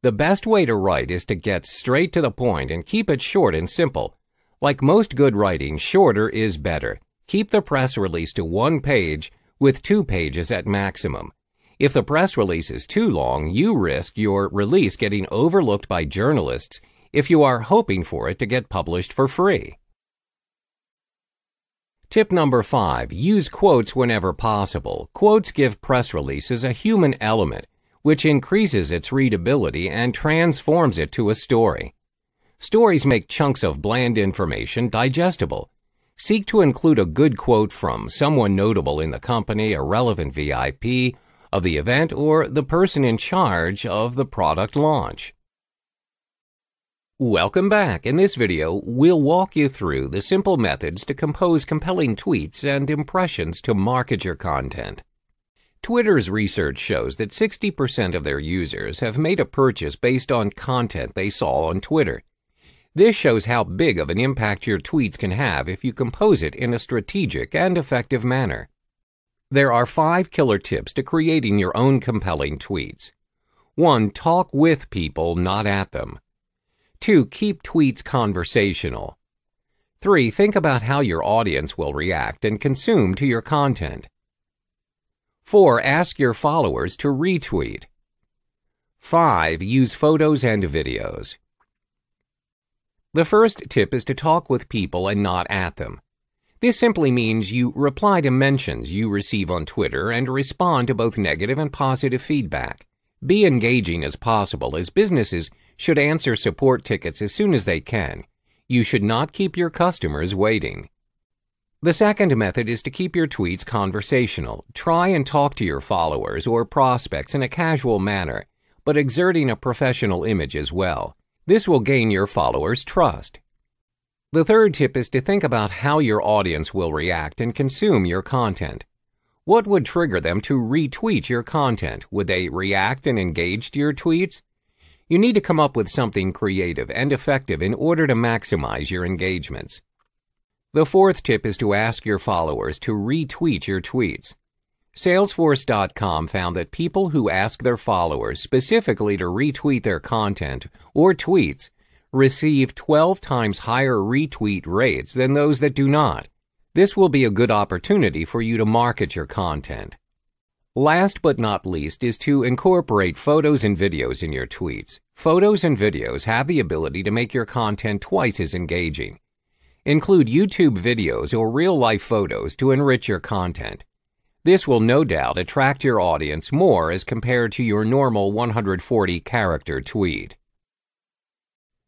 The best way to write is to get straight to the point and keep it short and simple. Like most good writing, shorter is better. Keep the press release to 1 page with 2 pages at maximum. If the press release is too long, you risk your release getting overlooked by journalists if you are hoping for it to get published for free. Tip number 5, use quotes whenever possible. Quotes give press releases a human element, which increases its readability and transforms it to a story. Stories make chunks of bland information digestible. Seek to include a good quote from someone notable in the company, a relevant VIP of the event, or the person in charge of the product launch. Welcome back. In this video, we'll walk you through the simple methods to compose compelling tweets and impressions to market your content. Twitter's research shows that 60% of their users have made a purchase based on content they saw on Twitter. This shows how big of an impact your tweets can have if you compose it in a strategic and effective manner. There are 5 killer tips to creating your own compelling tweets. 1. Talk with people, not at them. 2. Keep tweets conversational. 3. Think about how your audience will react and consume to your content. 4. Ask your followers to retweet. 5. Use photos and videos. The first tip is to talk with people and not at them. This simply means you reply to mentions you receive on Twitter and respond to both negative and positive feedback. Be engaging as possible, as businesses should answer support tickets as soon as they can. You should not keep your customers waiting. The second method is to keep your tweets conversational. Try and talk to your followers or prospects in a casual manner, but exerting a professional image as well. This will gain your followers' trust. The third tip is to think about how your audience will react and consume your content. What would trigger them to retweet your content? Would they react and engage to your tweets? You need to come up with something creative and effective in order to maximize your engagements. The fourth tip is to ask your followers to retweet your tweets. Salesforce.com found that people who ask their followers specifically to retweet their content or tweets receive 12 times higher retweet rates than those that do not. This will be a good opportunity for you to market your content. Last but not least is to incorporate photos and videos in your tweets. Photos and videos have the ability to make your content twice as engaging. Include YouTube videos or real-life photos to enrich your content. This will no doubt attract your audience more as compared to your normal 140-character tweet.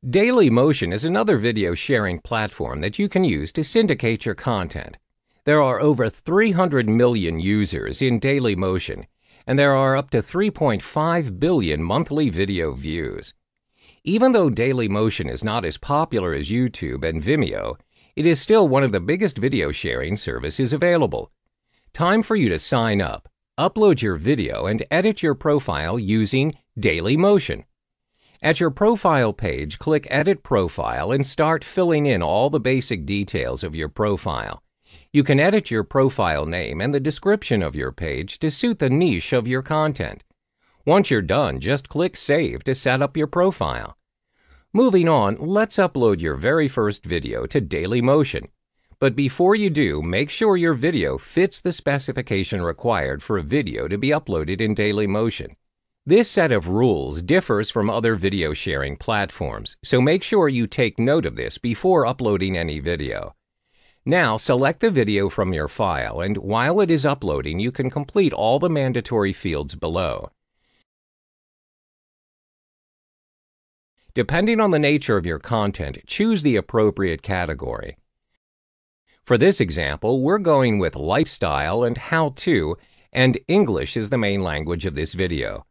Dailymotion is another video sharing platform that you can use to syndicate your content. There are over 300 million users in Dailymotion, and there are up to 3.5 billion monthly video views. Even though Dailymotion is not as popular as YouTube and Vimeo, it is still one of the biggest video sharing services available. Time for you to sign up, upload your video, and edit your profile using Dailymotion. At your profile page, click Edit Profile and start filling in all the basic details of your profile. You can edit your profile name and the description of your page to suit the niche of your content. Once you're done, just click Save to set up your profile. Moving on, let's upload your very first video to Dailymotion. But before you do, make sure your video fits the specification required for a video to be uploaded in Dailymotion. This set of rules differs from other video sharing platforms, so make sure you take note of this before uploading any video. Now, select the video from your file, and while it is uploading, you can complete all the mandatory fields below. Depending on the nature of your content, choose the appropriate category. For this example, we're going with lifestyle and how-to, and English is the main language of this video.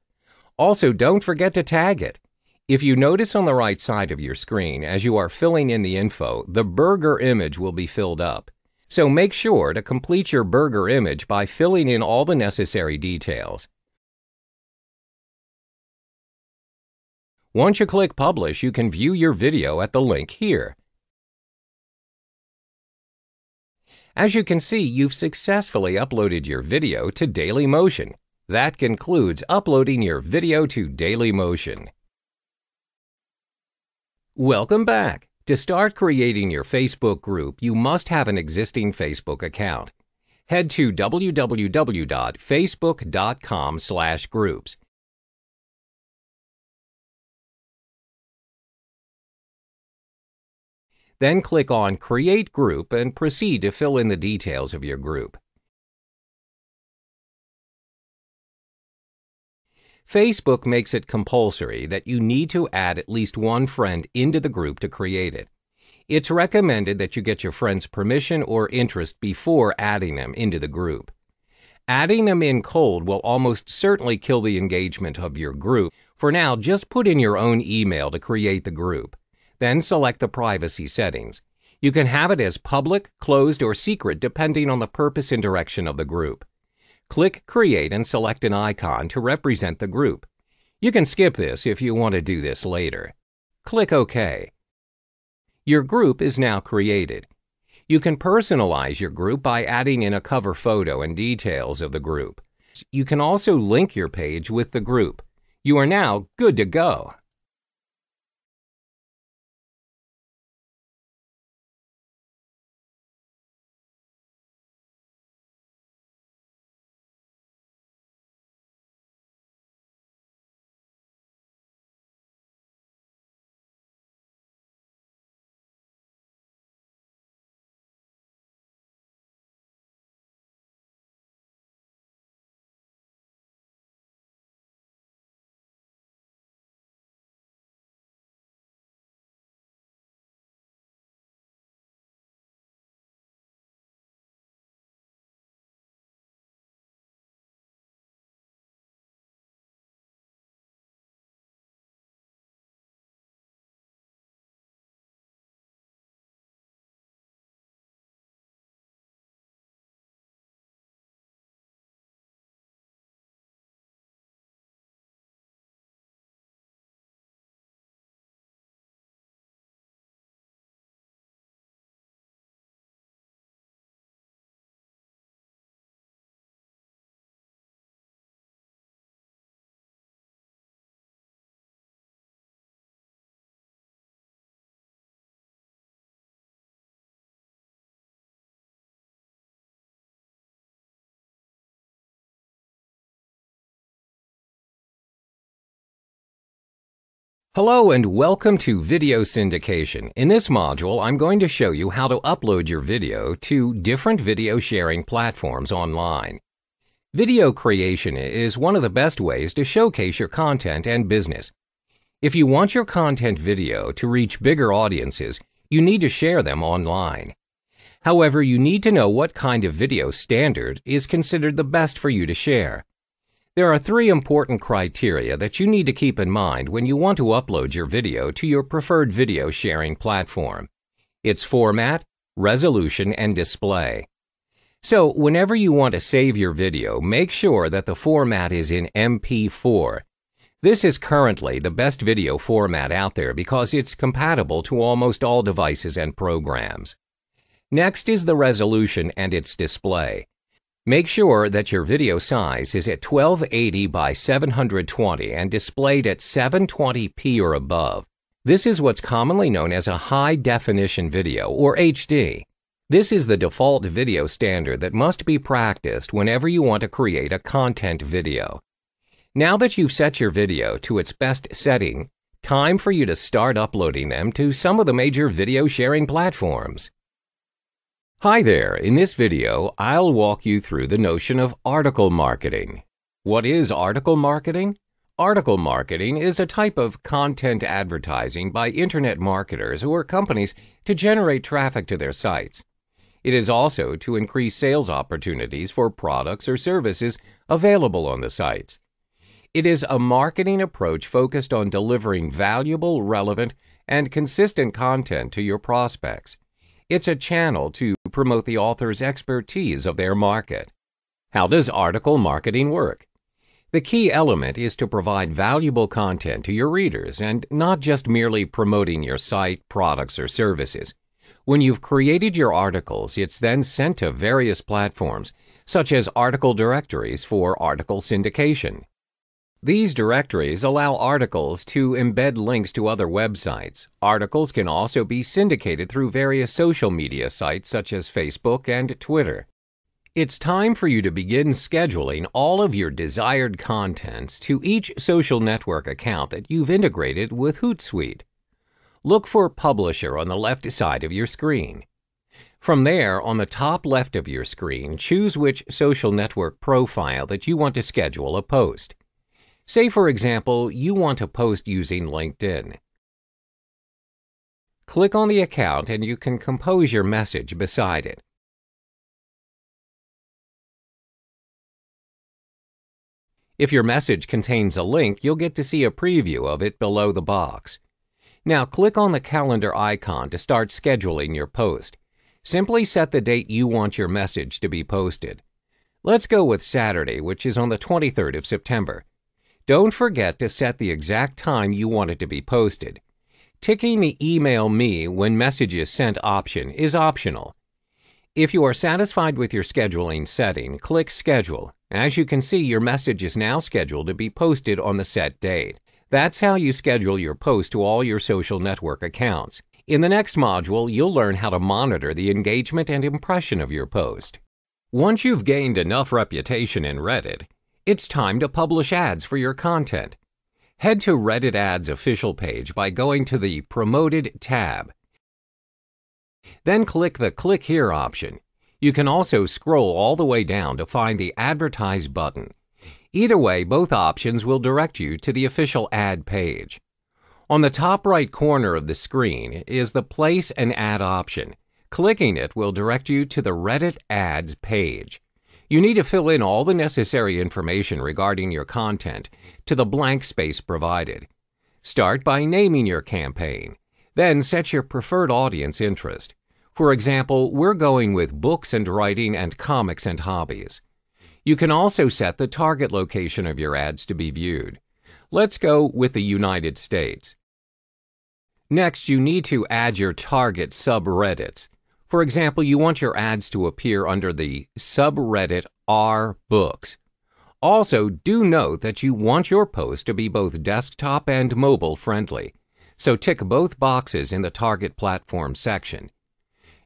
Also, don't forget to tag it. If you notice on the right side of your screen, as you are filling in the info, the burger image will be filled up. So make sure to complete your burger image by filling in all the necessary details. Once you click Publish, you can view your video at the link here. As you can see, you've successfully uploaded your video to Dailymotion. That concludes uploading your video to Dailymotion. Welcome back. To start creating your Facebook group, you must have an existing Facebook account. Head to www.facebook.com/groups. Then click on Create Group and proceed to fill in the details of your group. Facebook makes it compulsory that you need to add at least one friend into the group to create it. It's recommended that you get your friend's permission or interest before adding them into the group. Adding them in cold will almost certainly kill the engagement of your group. For now, just put in your own email to create the group. Then select the privacy settings. You can have it as public, closed, or secret depending on the purpose and direction of the group. Click Create and select an icon to represent the group. You can skip this if you want to do this later. Click OK. Your group is now created. You can personalize your group by adding in a cover photo and details of the group. You can also link your page with the group. You are now good to go. Hello and welcome to Video Syndication. In this module, I'm going to show you how to upload your video to different video sharing platforms online. Video creation is one of the best ways to showcase your content and business. If you want your content video to reach bigger audiences, you need to share them online. However, you need to know what kind of video standard is considered the best for you to share. There are 3 important criteria that you need to keep in mind when you want to upload your video to your preferred video sharing platform. It's format, resolution, and display. So, whenever you want to save your video, make sure that the format is in MP4. This is currently the best video format out there because it's compatible to almost all devices and programs. Next is the resolution and its display. Make sure that your video size is at 1280 by 720 and displayed at 720p or above. This is what's commonly known as a high-definition video, or HD. This is the default video standard that must be practiced whenever you want to create a content video. Now that you've set your video to its best setting, time for you to start uploading them to some of the major video sharing platforms. Hi there, in this video, I'll walk you through the notion of article marketing. What is article marketing? Article marketing is a type of content advertising by internet marketers or companies to generate traffic to their sites. It is also to increase sales opportunities for products or services available on the sites. It is a marketing approach focused on delivering valuable, relevant, and consistent content to your prospects. It's a channel to promote the author's expertise of their market. How does article marketing work? The key element is to provide valuable content to your readers and not just merely promoting your site, products, or services. When you've created your articles, it's then sent to various platforms, such as article directories for article syndication. These directories allow articles to embed links to other websites. Articles can also be syndicated through various social media sites such as Facebook and Twitter. It's time for you to begin scheduling all of your desired contents to each social network account that you've integrated with Hootsuite. Look for Publisher on the left side of your screen. From there, on the top left of your screen, choose which social network profile that you want to schedule a post. Say, for example, you want to post using LinkedIn. Click on the account and you can compose your message beside it. If your message contains a link, you'll get to see a preview of it below the box. Now click on the calendar icon to start scheduling your post. Simply set the date you want your message to be posted. Let's go with Saturday, which is on the 23rd of September. Don't forget to set the exact time you want it to be posted. Ticking the Email Me when message is sent option is optional. If you are satisfied with your scheduling setting, click Schedule. As you can see, your message is now scheduled to be posted on the set date. That's how you schedule your post to all your social network accounts. In the next module, you'll learn how to monitor the engagement and impression of your post. Once you've gained enough reputation in Reddit, it's time to publish ads for your content. Head to Reddit Ads official page by going to the Promoted tab. Then click the Click Here option. You can also scroll all the way down to find the Advertise button. Either way, both options will direct you to the official ad page. On the top right corner of the screen is the Place an Ad option. Clicking it will direct you to the Reddit Ads page. You need to fill in all the necessary information regarding your content to the blank space provided. Start by naming your campaign. Then set your preferred audience interest. For example, we're going with books and writing and comics and hobbies. You can also set the target location of your ads to be viewed. Let's go with the United States. Next, you need to add your target subreddits. For example, you want your ads to appear under the subreddit r/books. Also, do note that you want your post to be both desktop and mobile friendly, so tick both boxes in the target platform section.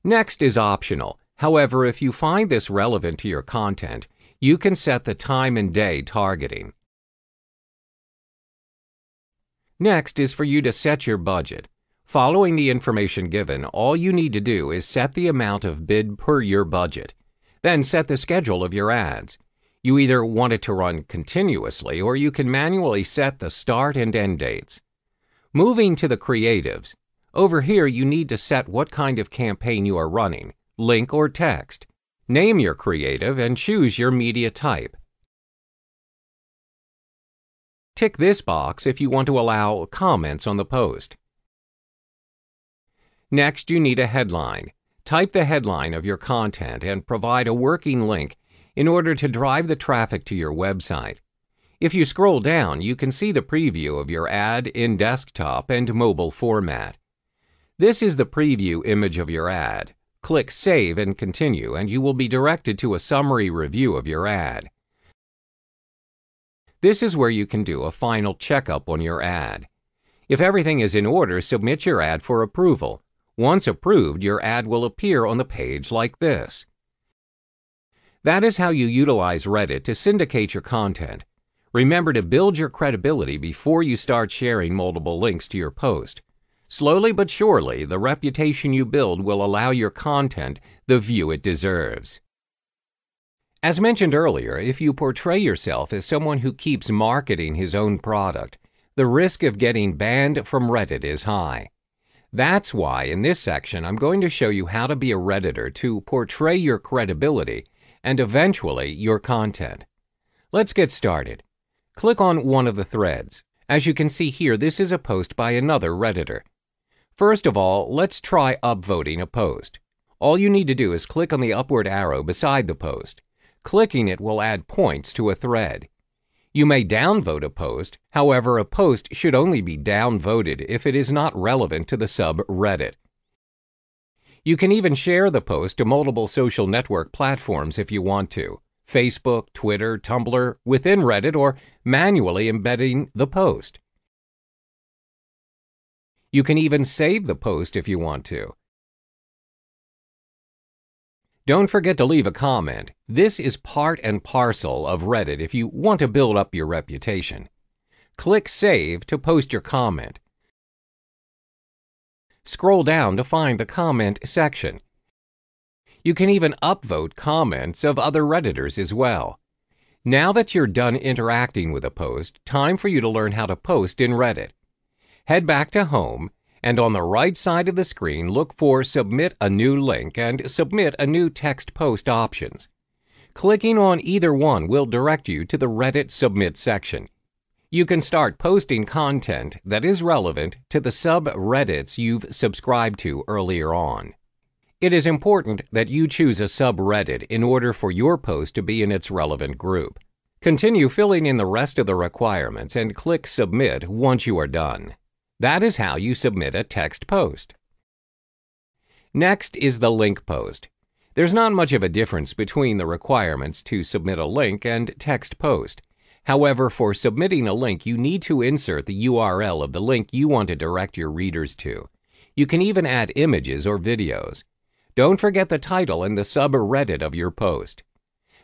Next is optional. However, if you find this relevant to your content, you can set the time and day targeting. Next is for you to set your budget. Following the information given, all you need to do is set the amount of bid per your budget. Then set the schedule of your ads. You either want it to run continuously or you can manually set the start and end dates. Moving to the creatives. Over here, you need to set what kind of campaign you are running, link or text. Name your creative and choose your media type. Tick this box if you want to allow comments on the post. Next, you need a headline. Type the headline of your content and provide a working link in order to drive the traffic to your website. If you scroll down, you can see the preview of your ad in desktop and mobile format. This is the preview image of your ad. Click Save and Continue, and you will be directed to a summary review of your ad. This is where you can do a final checkup on your ad. If everything is in order, submit your ad for approval. Once approved, your ad will appear on the page like this. That is how you utilize Reddit to syndicate your content. Remember to build your credibility before you start sharing multiple links to your post. Slowly but surely, the reputation you build will allow your content the view it deserves. As mentioned earlier, if you portray yourself as someone who keeps marketing his own product, the risk of getting banned from Reddit is high. That's why in this section I'm going to show you how to be a Redditor to portray your credibility and eventually your content. Let's get started. Click on one of the threads. As you can see here, this is a post by another Redditor. First of all, let's try upvoting a post. All you need to do is click on the upward arrow beside the post. Clicking it will add points to a thread. You may downvote a post, however, a post should only be downvoted if it is not relevant to the subreddit. You can even share the post to multiple social network platforms if you want to, Facebook, Twitter, Tumblr, within Reddit, or manually embedding the post. You can even save the post if you want to. Don't forget to leave a comment. This is part and parcel of Reddit if you want to build up your reputation. Click Save to post your comment. Scroll down to find the comment section. You can even upvote comments of other Redditors as well. Now that you're done interacting with a post, time for you to learn how to post in Reddit. Head back to Home, and on the right side of the screen, look for Submit a New Link and Submit a New Text Post options. Clicking on either one will direct you to the Reddit Submit section. You can start posting content that is relevant to the subreddits you've subscribed to earlier on. It is important that you choose a subreddit in order for your post to be in its relevant group. Continue filling in the rest of the requirements and click Submit once you are done. That is how you submit a text post. Next is the link post. There's not much of a difference between the requirements to submit a link and text post. However, for submitting a link, you need to insert the URL of the link you want to direct your readers to. You can even add images or videos. Don't forget the title and the subreddit of your post.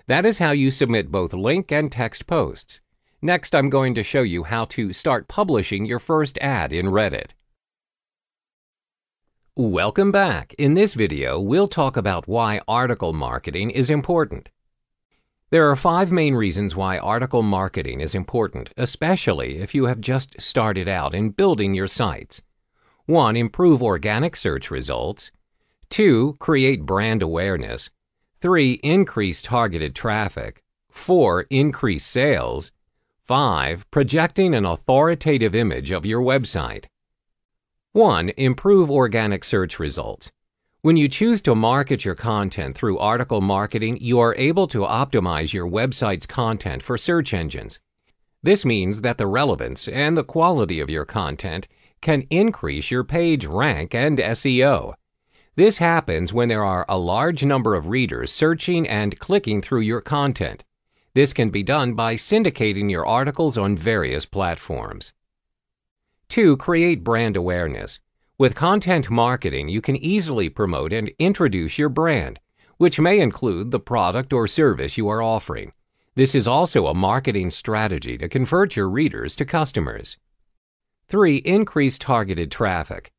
That is how you submit both link and text posts. Next, I'm going to show you how to start publishing your first ad in Reddit. Welcome back. In this video, we'll talk about why article marketing is important. There are 5 main reasons why article marketing is important, especially if you have just started out in building your sites. 1. Improve organic search results. 2. Create brand awareness. 3. Increase targeted traffic. 4. Increase sales. 5. Projecting an authoritative image of your website. 1. Improve organic search results. When you choose to market your content through article marketing, you are able to optimize your website's content for search engines. This means that the relevance and the quality of your content can increase your page rank and SEO. This happens when there are a large number of readers searching and clicking through your content. This can be done by syndicating your articles on various platforms. 2. Create brand awareness. With content marketing, you can easily promote and introduce your brand, which may include the product or service you are offering. This is also a marketing strategy to convert your readers to customers. 3. Increase targeted traffic.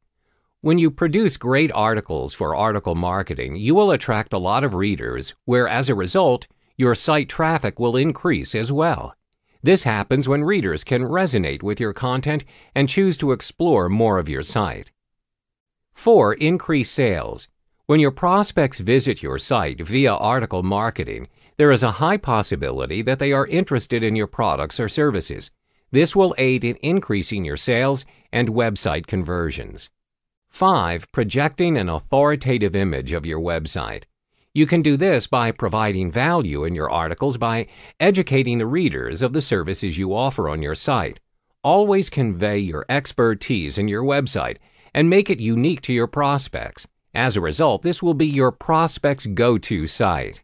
When you produce great articles for article marketing, you will attract a lot of readers, where as a result, your site traffic will increase as well. This happens when readers can resonate with your content and choose to explore more of your site. 4. Increase sales. When your prospects visit your site via article marketing, there is a high possibility that they are interested in your products or services. This will aid in increasing your sales and website conversions. 5. Projecting an authoritative image of your website. You can do this by providing value in your articles by educating the readers of the services you offer on your site. Always convey your expertise in your website and make it unique to your prospects. As a result, this will be your prospects' go-to site.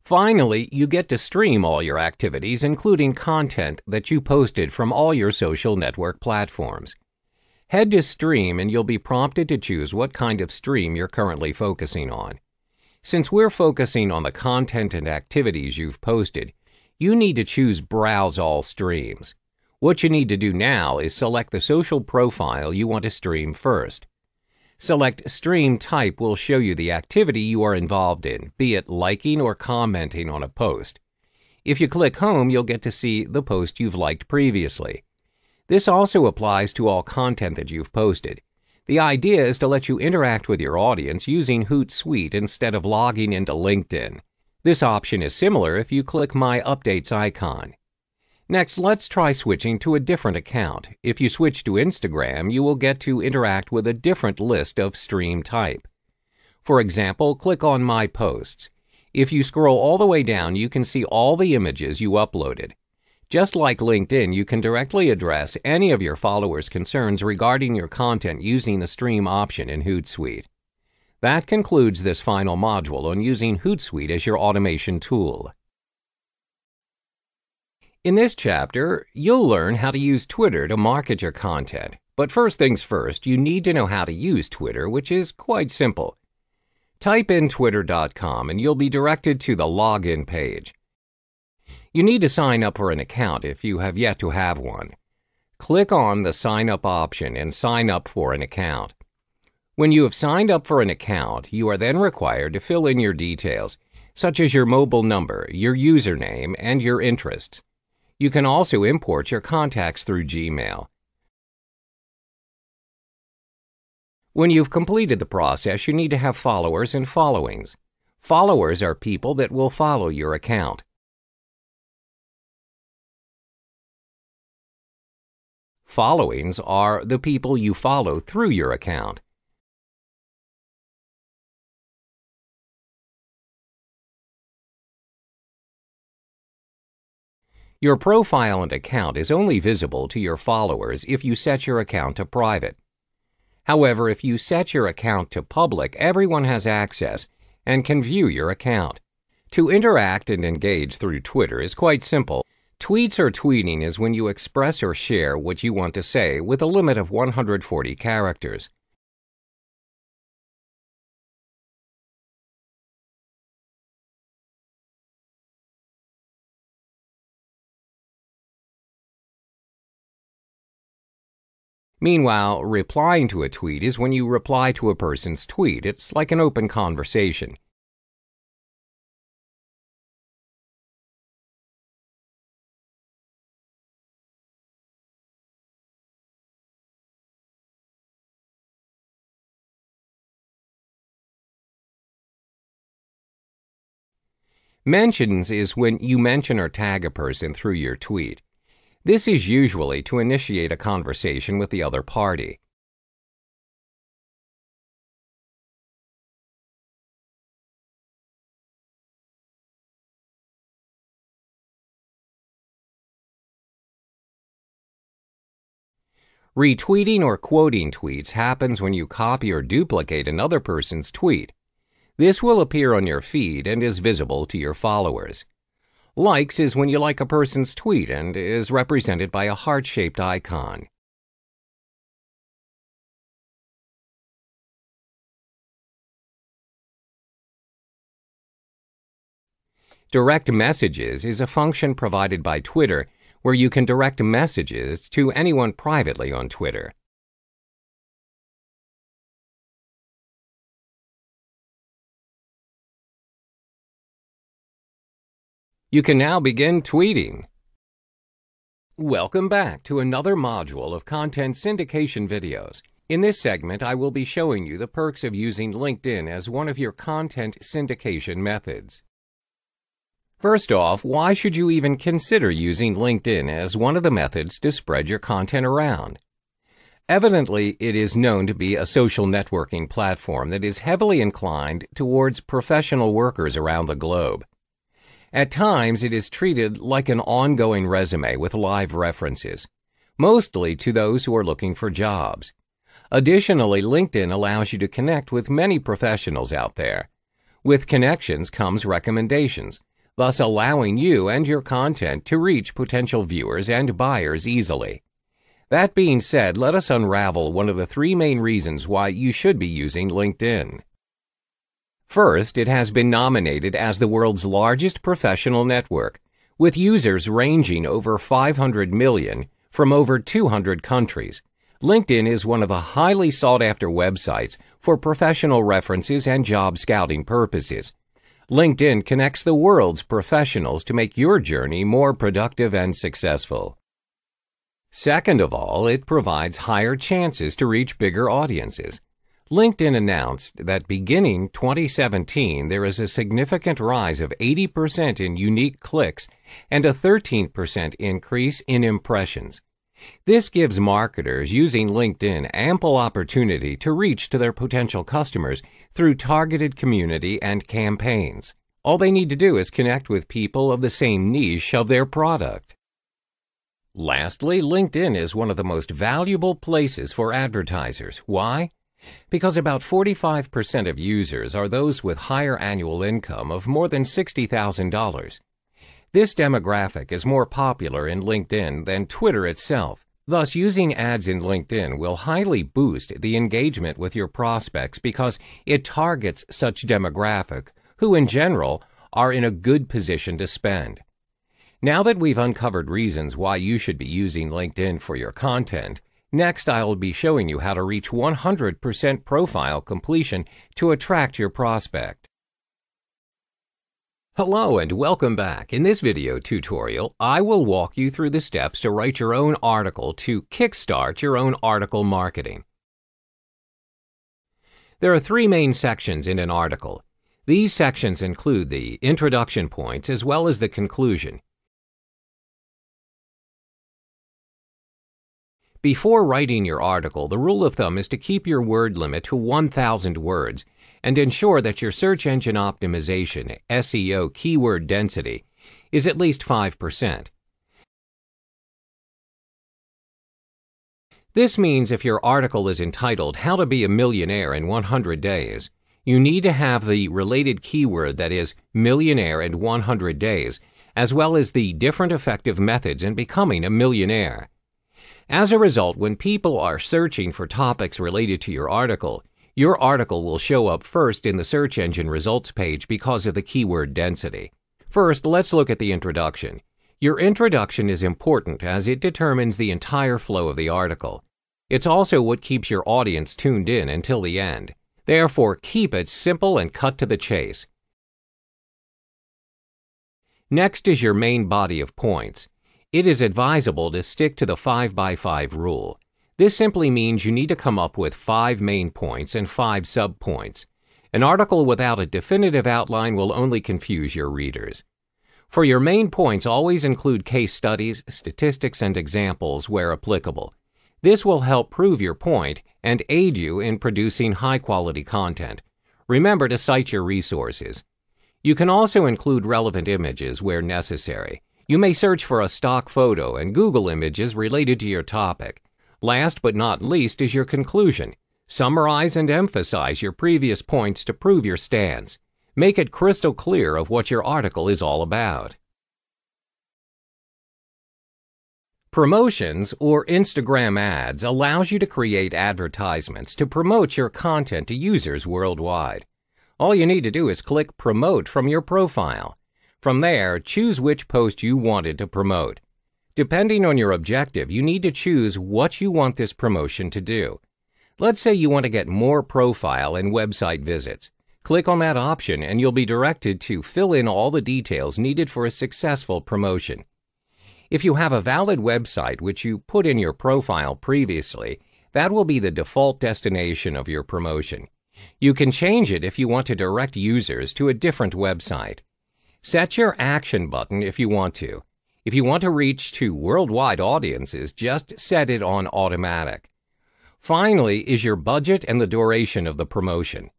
Finally, you get to stream all your activities, including content that you posted from all your social network platforms. Head to Stream and you'll be prompted to choose what kind of stream you're currently focusing on. Since we're focusing on the content and activities you've posted, you need to choose Browse All Streams. What you need to do now is select the social profile you want to stream first. Select Stream Type will show you the activity you are involved in, be it liking or commenting on a post. If you click Home, you'll get to see the post you've liked previously. This also applies to all content that you've posted. The idea is to let you interact with your audience using Hootsuite instead of logging into LinkedIn. This option is similar if you click My Updates icon. Next, let's try switching to a different account. If you switch to Instagram, you will get to interact with a different list of stream type. For example, click on My Posts. If you scroll all the way down, you can see all the images you uploaded. Just like LinkedIn, you can directly address any of your followers' concerns regarding your content using the Stream option in Hootsuite. That concludes this final module on using Hootsuite as your automation tool. In this chapter, you'll learn how to use Twitter to market your content. But first things first, you need to know how to use Twitter, which is quite simple. Type in twitter.com and you'll be directed to the login page. You need to sign up for an account if you have yet to have one. Click on the Sign Up option and sign up for an account. When you have signed up for an account, you are then required to fill in your details, such as your mobile number, your username, and your interests. You can also import your contacts through Gmail. When you've completed the process, you need to have followers and followings. Followers are people that will follow your account. Followings are the people you follow through your account. Your profile and account is only visible to your followers if you set your account to private. However, if you set your account to public, everyone has access and can view your account. To interact and engage through Twitter is quite simple. Tweets or tweeting is when you express or share what you want to say with a limit of 140 characters. Meanwhile, replying to a tweet is when you reply to a person's tweet. It's like an open conversation. Mentions is when you mention or tag a person through your tweet. This is usually to initiate a conversation with the other party. Retweeting or quoting tweets happens when you copy or duplicate another person's tweet. This will appear on your feed and is visible to your followers. Likes is when you like a person's tweet and is represented by a heart-shaped icon. Direct messages is a function provided by Twitter where you can direct messages to anyone privately on Twitter. You can now begin tweeting. Welcome back to another module of content syndication videos. In this segment, I will be showing you the perks of using LinkedIn as one of your content syndication methods. First off, why should you even consider using LinkedIn as one of the methods to spread your content around? Evidently, it is known to be a social networking platform that is heavily inclined towards professional workers around the globe. At times, it is treated like an ongoing resume with live references, mostly to those who are looking for jobs. Additionally, LinkedIn allows you to connect with many professionals out there. With connections comes recommendations, thus allowing you and your content to reach potential viewers and buyers easily. That being said, let us unravel one of the three main reasons why you should be using LinkedIn. First, it has been nominated as the world's largest professional network, with users ranging over 500 million from over 200 countries. LinkedIn is one of the highly sought-after websites for professional references and job scouting purposes. LinkedIn connects the world's professionals to make your journey more productive and successful. Second of all, it provides higher chances to reach bigger audiences. LinkedIn announced that beginning 2017, there is a significant rise of 80% in unique clicks and a 13% increase in impressions. This gives marketers using LinkedIn ample opportunity to reach to their potential customers through targeted community and campaigns. All they need to do is connect with people of the same niche of their product. Lastly, LinkedIn is one of the most valuable places for advertisers. Why? Because about 45% of users are those with higher annual income of more than $60,000. This demographic is more popular in LinkedIn than Twitter itself. Thus, using ads in LinkedIn will highly boost the engagement with your prospects because it targets such demographic who, in general, are in a good position to spend. Now that we've uncovered reasons why you should be using LinkedIn for your content, next I'll be showing you how to reach 100% profile completion to attract your prospect. Hello and welcome back. In this video tutorial, I will walk you through the steps to write your own article to kickstart your own article marketing. There are three main sections in an article. These sections include the introduction points as well as the conclusion. Before writing your article, the rule of thumb is to keep your word limit to 1,000 words and ensure that your search engine optimization, SEO keyword density, is at least 5%. This means if your article is entitled How to Be a Millionaire in 100 Days, you need to have the related keyword that is millionaire in 100 days, as well as the different effective methods in becoming a millionaire. As a result, when people are searching for topics related to your article will show up first in the search engine results page because of the keyword density. First, let's look at the introduction. Your introduction is important as it determines the entire flow of the article. It's also what keeps your audience tuned in until the end. Therefore, keep it simple and cut to the chase. Next is your main body of points. It is advisable to stick to the 5x5 rule. This simply means you need to come up with 5 main points and 5 subpoints. An article without a definitive outline will only confuse your readers. For your main points, always include case studies, statistics, and examples where applicable. This will help prove your point and aid you in producing high-quality content. Remember to cite your resources. You can also include relevant images where necessary. You may search for a stock photo and Google images related to your topic. Last but not least is your conclusion. Summarize and emphasize your previous points to prove your stance. Make it crystal clear of what your article is all about. Promotions or Instagram ads allows you to create advertisements to promote your content to users worldwide. All you need to do is click Promote from your profile. From there, choose which post you wanted to promote. Depending on your objective, you need to choose what you want this promotion to do. Let's say you want to get more profile and website visits. Click on that option and you'll be directed to fill in all the details needed for a successful promotion. If you have a valid website which you put in your profile previously, that will be the default destination of your promotion. You can change it if you want to direct users to a different website. Set your action button if you want to. If you want to reach to worldwide audiences, just set it on automatic. Finally is your budget and the duration of the promotion.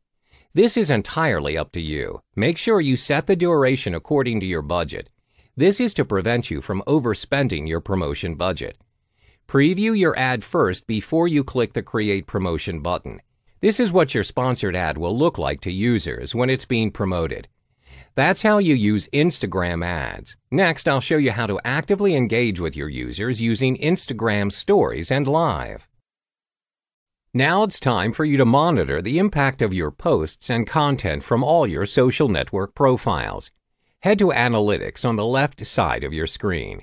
This is entirely up to you. Make sure you set the duration according to your budget. This is to prevent you from overspending your promotion budget. Preview your ad first before you click the Create Promotion button. This is what your sponsored ad will look like to users when it's being promoted. That's how you use Instagram ads. Next, I'll show you how to actively engage with your users using Instagram Stories and Live. Now it's time for you to monitor the impact of your posts and content from all your social network profiles. Head to Analytics on the left side of your screen.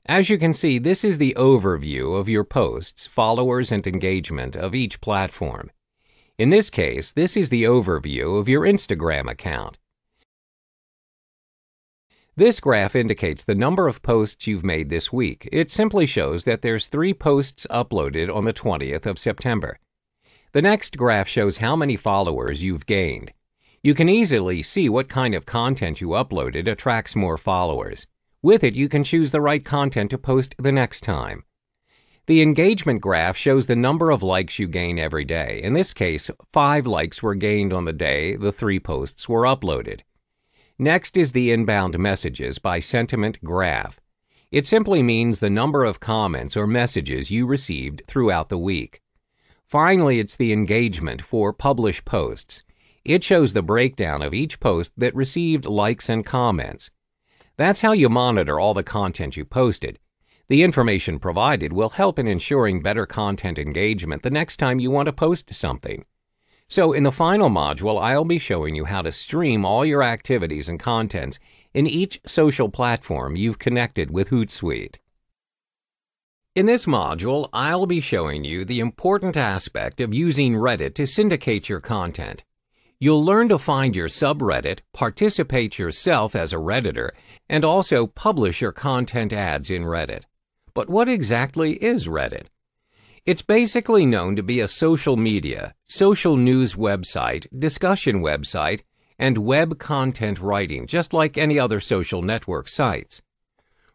As you can see, this is the overview of your posts, followers, and engagement of each platform. In this case, this is the overview of your Instagram account. This graph indicates the number of posts you've made this week. It simply shows that there's 3 posts uploaded on the 20th of September. The next graph shows how many followers you've gained. You can easily see what kind of content you uploaded attracts more followers. With it, you can choose the right content to post the next time. The engagement graph shows the number of likes you gain every day. In this case, 5 likes were gained on the day the 3 posts were uploaded. Next is the inbound messages by sentiment graph. It simply means the number of comments or messages you received throughout the week. Finally, it's the engagement for published posts. It shows the breakdown of each post that received likes and comments. That's how you monitor all the content you posted. The information provided will help in ensuring better content engagement the next time you want to post something. So in the final module, I'll be showing you how to stream all your activities and contents in each social platform you've connected with Hootsuite. In this module, I'll be showing you the important aspect of using Reddit to syndicate your content. You'll learn to find your subreddit, participate yourself as a Redditor, and also publish your content ads in Reddit. But what exactly is Reddit? It's basically known to be a social media, social news website, discussion website, and web content writing, just like any other social network sites.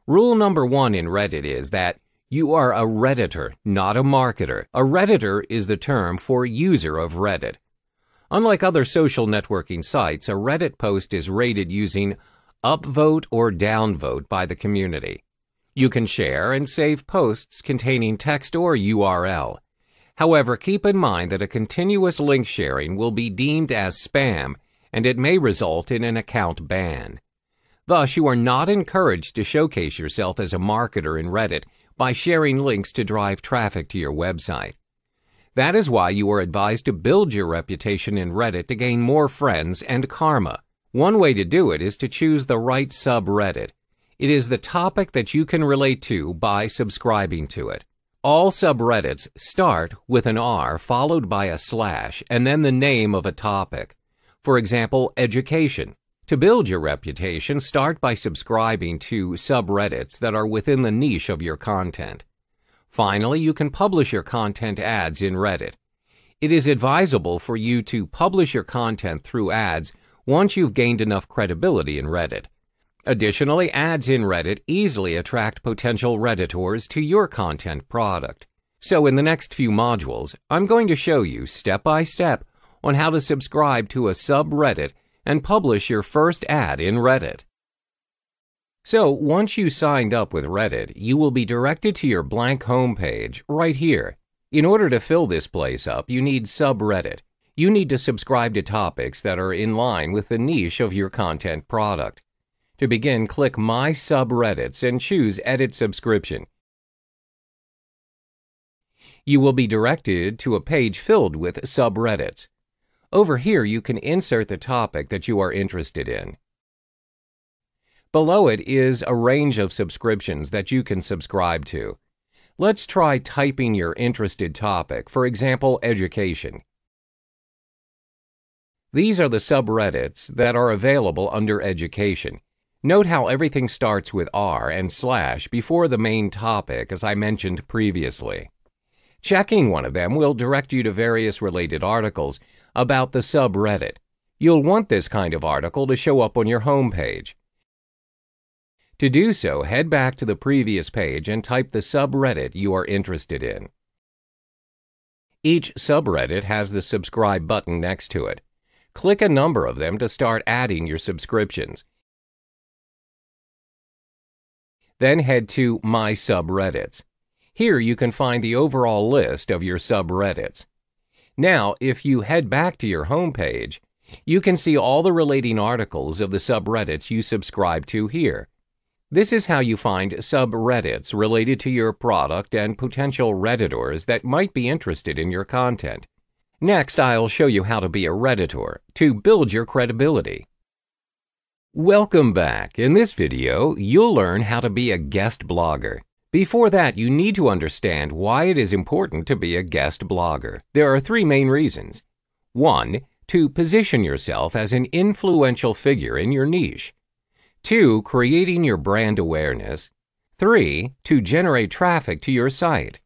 Rule number 1 in Reddit is that you are a Redditor, not a marketer. A Redditor is the term for user of Reddit. Unlike other social networking sites, a Reddit post is rated using upvote or downvote by the community. You can share and save posts containing text or URL. However, keep in mind that a continuous link sharing will be deemed as spam, and it may result in an account ban. Thus, you are not encouraged to showcase yourself as a marketer in Reddit by sharing links to drive traffic to your website. That is why you are advised to build your reputation in Reddit to gain more friends and karma. One way to do it is to choose the right subreddit. It is the topic that you can relate to by subscribing to it. All subreddits start with an R followed by a slash and then the name of a topic. For example, education. To build your reputation, start by subscribing to subreddits that are within the niche of your content. Finally, you can publish your content ads in Reddit. It is advisable for you to publish your content through ads once you've gained enough credibility in Reddit. Additionally, ads in Reddit easily attract potential Redditors to your content product. So in the next few modules, I'm going to show you step by step on how to subscribe to a subreddit and publish your first ad in Reddit. So once you signed up with Reddit, you will be directed to your blank homepage right here. In order to fill this place up, you need subreddit. You need to subscribe to topics that are in line with the niche of your content product. To begin, click My Subreddits and choose Edit Subscription. You will be directed to a page filled with subreddits. Over here, you can insert the topic that you are interested in. Below it is a range of subscriptions that you can subscribe to. Let's try typing your interested topic, for example, education. These are the subreddits that are available under education. Note how everything starts with R and slash before the main topic, as I mentioned previously. Checking one of them will direct you to various related articles about the subreddit. You'll want this kind of article to show up on your home page. To do so, head back to the previous page and type the subreddit you are interested in. Each subreddit has the subscribe button next to it. Click a number of them to start adding your subscriptions. Then head to My Subreddits. Here you can find the overall list of your subreddits. Now, if you head back to your home page, You can see all the relating articles of the subreddits you subscribe to here. This is how you find subreddits related to your product and potential Redditors that might be interested in your content. Next, I'll show you how to be a Redditor to build your credibility. Welcome back. In this video, you'll learn how to be a guest blogger. Before that, you need to understand why it is important to be a guest blogger. There are three main reasons. 1. To position yourself as an influential figure in your niche. 2. Creating your brand awareness. 3. To generate traffic to your site.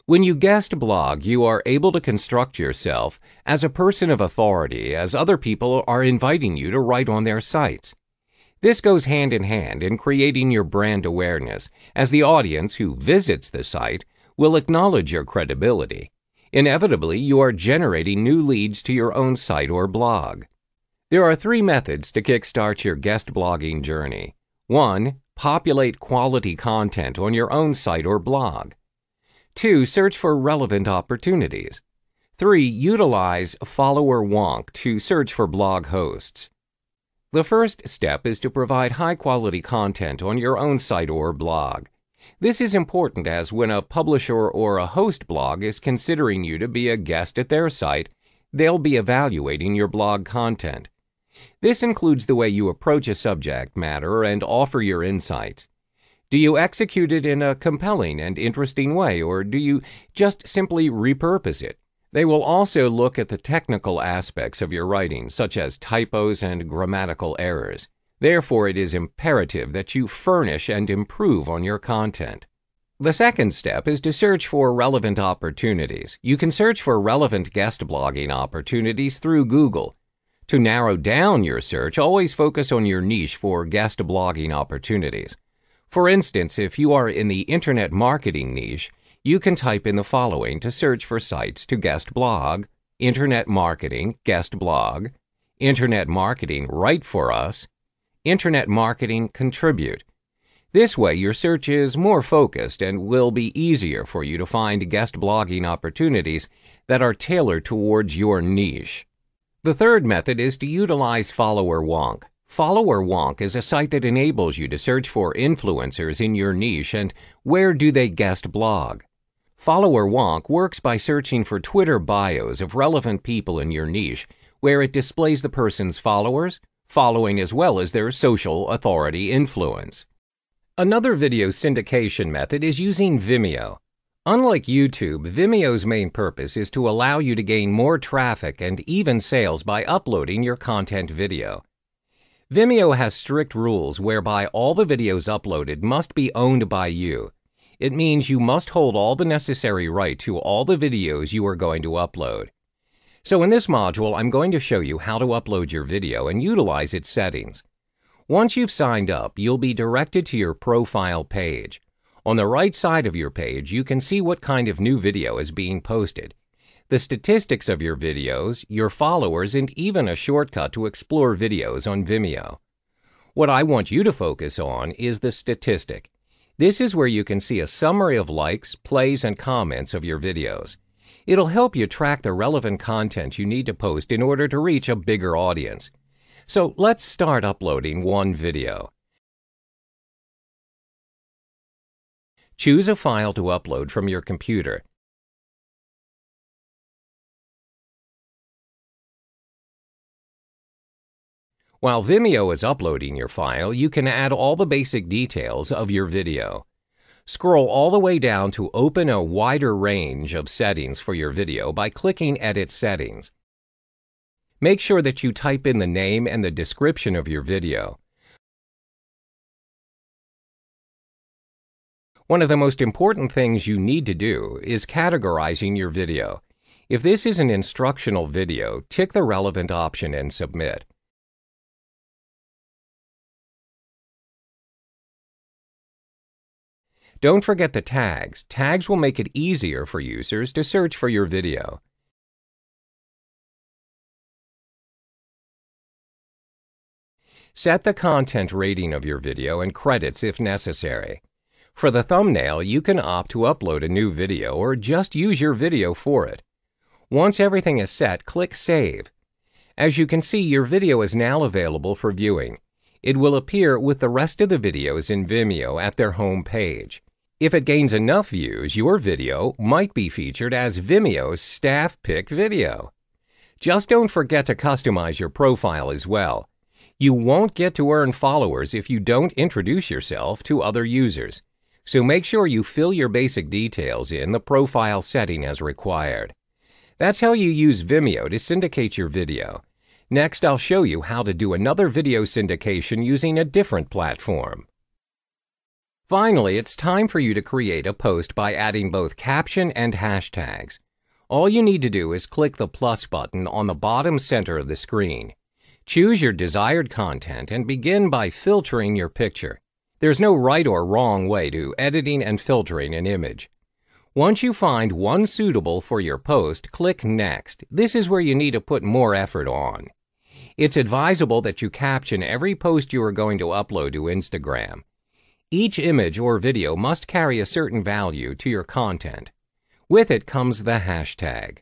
When you guest blog, you are able to construct yourself as a person of authority as other people are inviting you to write on their sites. This goes hand in hand in creating your brand awareness, as the audience who visits the site will acknowledge your credibility. Inevitably, you are generating new leads to your own site or blog. There are three methods to kickstart your guest blogging journey. 1. Populate quality content on your own site or blog. 2. Search for relevant opportunities. 3. Utilize follower wonk to search for blog hosts. The first step is to provide high-quality content on your own site or blog. This is important as when a publisher or a host blog is considering you to be a guest at their site, they'll be evaluating your blog content. This includes the way you approach a subject matter and offer your insights. Do you execute it in a compelling and interesting way, or do you just simply repurpose it? They will also look at the technical aspects of your writing, such as typos and grammatical errors. Therefore, it is imperative that you furnish and improve on your content. The second step is to search for relevant opportunities. You can search for relevant guest blogging opportunities through Google. To narrow down your search, always focus on your niche for guest blogging opportunities. For instance, if you are in the internet marketing niche, you can type in the following to search for sites to guest blog: Internet Marketing Guest Blog, Internet Marketing Write for Us, Internet Marketing Contribute. This way, your search is more focused and will be easier for you to find guest blogging opportunities that are tailored towards your niche. The third method is to utilize follower wonk. Follower wonk is a site that enables you to search for influencers in your niche and where do they guest blog. Follower wonk works by searching for Twitter bios of relevant people in your niche, where it displays the person's followers, following as well as their social authority influence. Another video syndication method is using Vimeo. Unlike YouTube, Vimeo's main purpose is to allow you to gain more traffic and even sales by uploading your content video. Vimeo has strict rules whereby all the videos uploaded must be owned by you. It means you must hold all the necessary right to all the videos you are going to upload. So in this module, I'm going to show you how to upload your video and utilize its settings. Once you've signed up, you'll be directed to your profile page. On the right side of your page, you can see what kind of new video is being posted, the statistics of your videos, your followers, and even a shortcut to explore videos on Vimeo. What I want you to focus on is the statistic. This is where you can see a summary of likes, plays, and comments of your videos. It'll help you track the relevant content you need to post in order to reach a bigger audience. So let's start uploading one video. Choose a file to upload from your computer. While Vimeo is uploading your file, you can add all the basic details of your video. Scroll all the way down to open a wider range of settings for your video by clicking Edit Settings. Make sure that you type in the name and the description of your video. One of the most important things you need to do is categorizing your video. If this is an instructional video, tick the relevant option and submit. Don't forget the tags. Tags will make it easier for users to search for your video. Set the content rating of your video and credits if necessary. For the thumbnail, you can opt to upload a new video or just use your video for it. Once everything is set, click Save. As you can see, your video is now available for viewing. It will appear with the rest of the videos in Vimeo at their home page. If it gains enough views, your video might be featured as Vimeo's staff pick video. Just don't forget to customize your profile as well. You won't get to earn followers if you don't introduce yourself to other users. So make sure you fill your basic details in the profile setting as required. That's how you use Vimeo to syndicate your video. Next, I'll show you how to do another video syndication using a different platform. Finally, it's time for you to create a post by adding both caption and hashtags. All you need to do is click the plus button on the bottom center of the screen. Choose your desired content and begin by filtering your picture. There's no right or wrong way to editing and filtering an image. Once you find one suitable for your post, click Next. This is where you need to put more effort on. It's advisable that you caption every post you are going to upload to Instagram. Each image or video must carry a certain value to your content. With it comes the hashtag.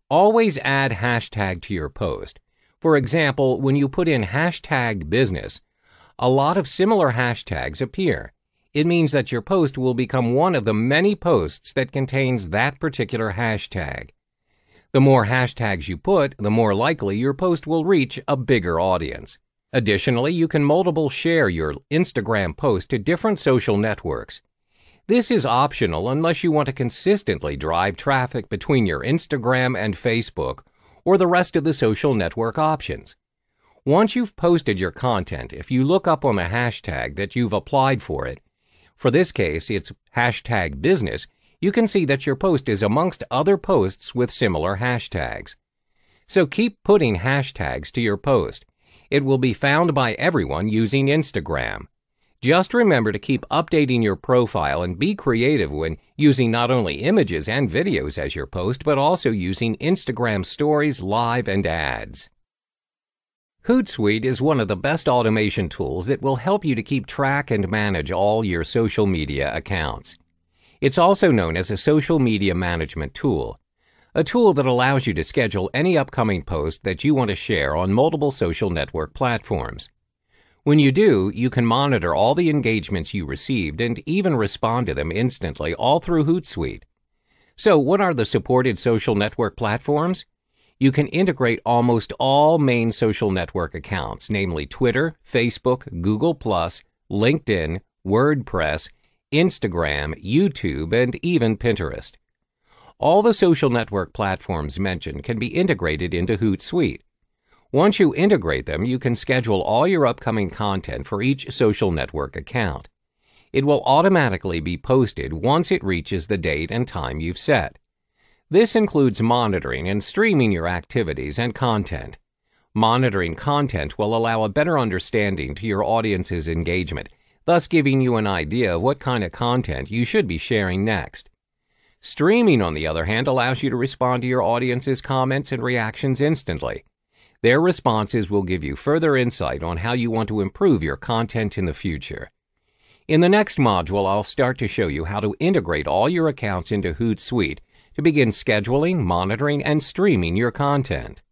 Always add hashtag to your post. For example, when you put in hashtag business, a lot of similar hashtags appear. It means that your post will become one of the many posts that contains that particular hashtag. The more hashtags you put, the more likely your post will reach a bigger audience. Additionally, you can multiple share your Instagram post to different social networks. This is optional unless you want to consistently drive traffic between your Instagram and Facebook or the rest of the social network options. Once you've posted your content, if you look up on the hashtag that you've applied for it, for this case it's hashtag business, you can see that your post is amongst other posts with similar hashtags. So keep putting hashtags to your post. It will be found by everyone using Instagram. Just remember to keep updating your profile and be creative when using not only images and videos as your post, but also using Instagram stories, live, and ads. Hootsuite is one of the best automation tools that will help you to keep track and manage all your social media accounts. It's also known as a social media management tool, a tool that allows you to schedule any upcoming post that you want to share on multiple social network platforms. When you do, you can monitor all the engagements you received and even respond to them instantly all through Hootsuite. So, what are the supported social network platforms? You can integrate almost all main social network accounts, namely Twitter, Facebook, Google+, LinkedIn, WordPress, Instagram, YouTube, and even Pinterest. All the social network platforms mentioned can be integrated into Hootsuite. Once you integrate them, you can schedule all your upcoming content for each social network account. It will automatically be posted once it reaches the date and time you've set. This includes monitoring and streaming your activities and content. Monitoring content will allow a better understanding to your audience's engagement, thus giving you an idea of what kind of content you should be sharing next. Streaming, on the other hand, allows you to respond to your audience's comments and reactions instantly. Their responses will give you further insight on how you want to improve your content in the future. In the next module, I'll start to show you how to integrate all your accounts into Hootsuite to begin scheduling, monitoring, and streaming your content.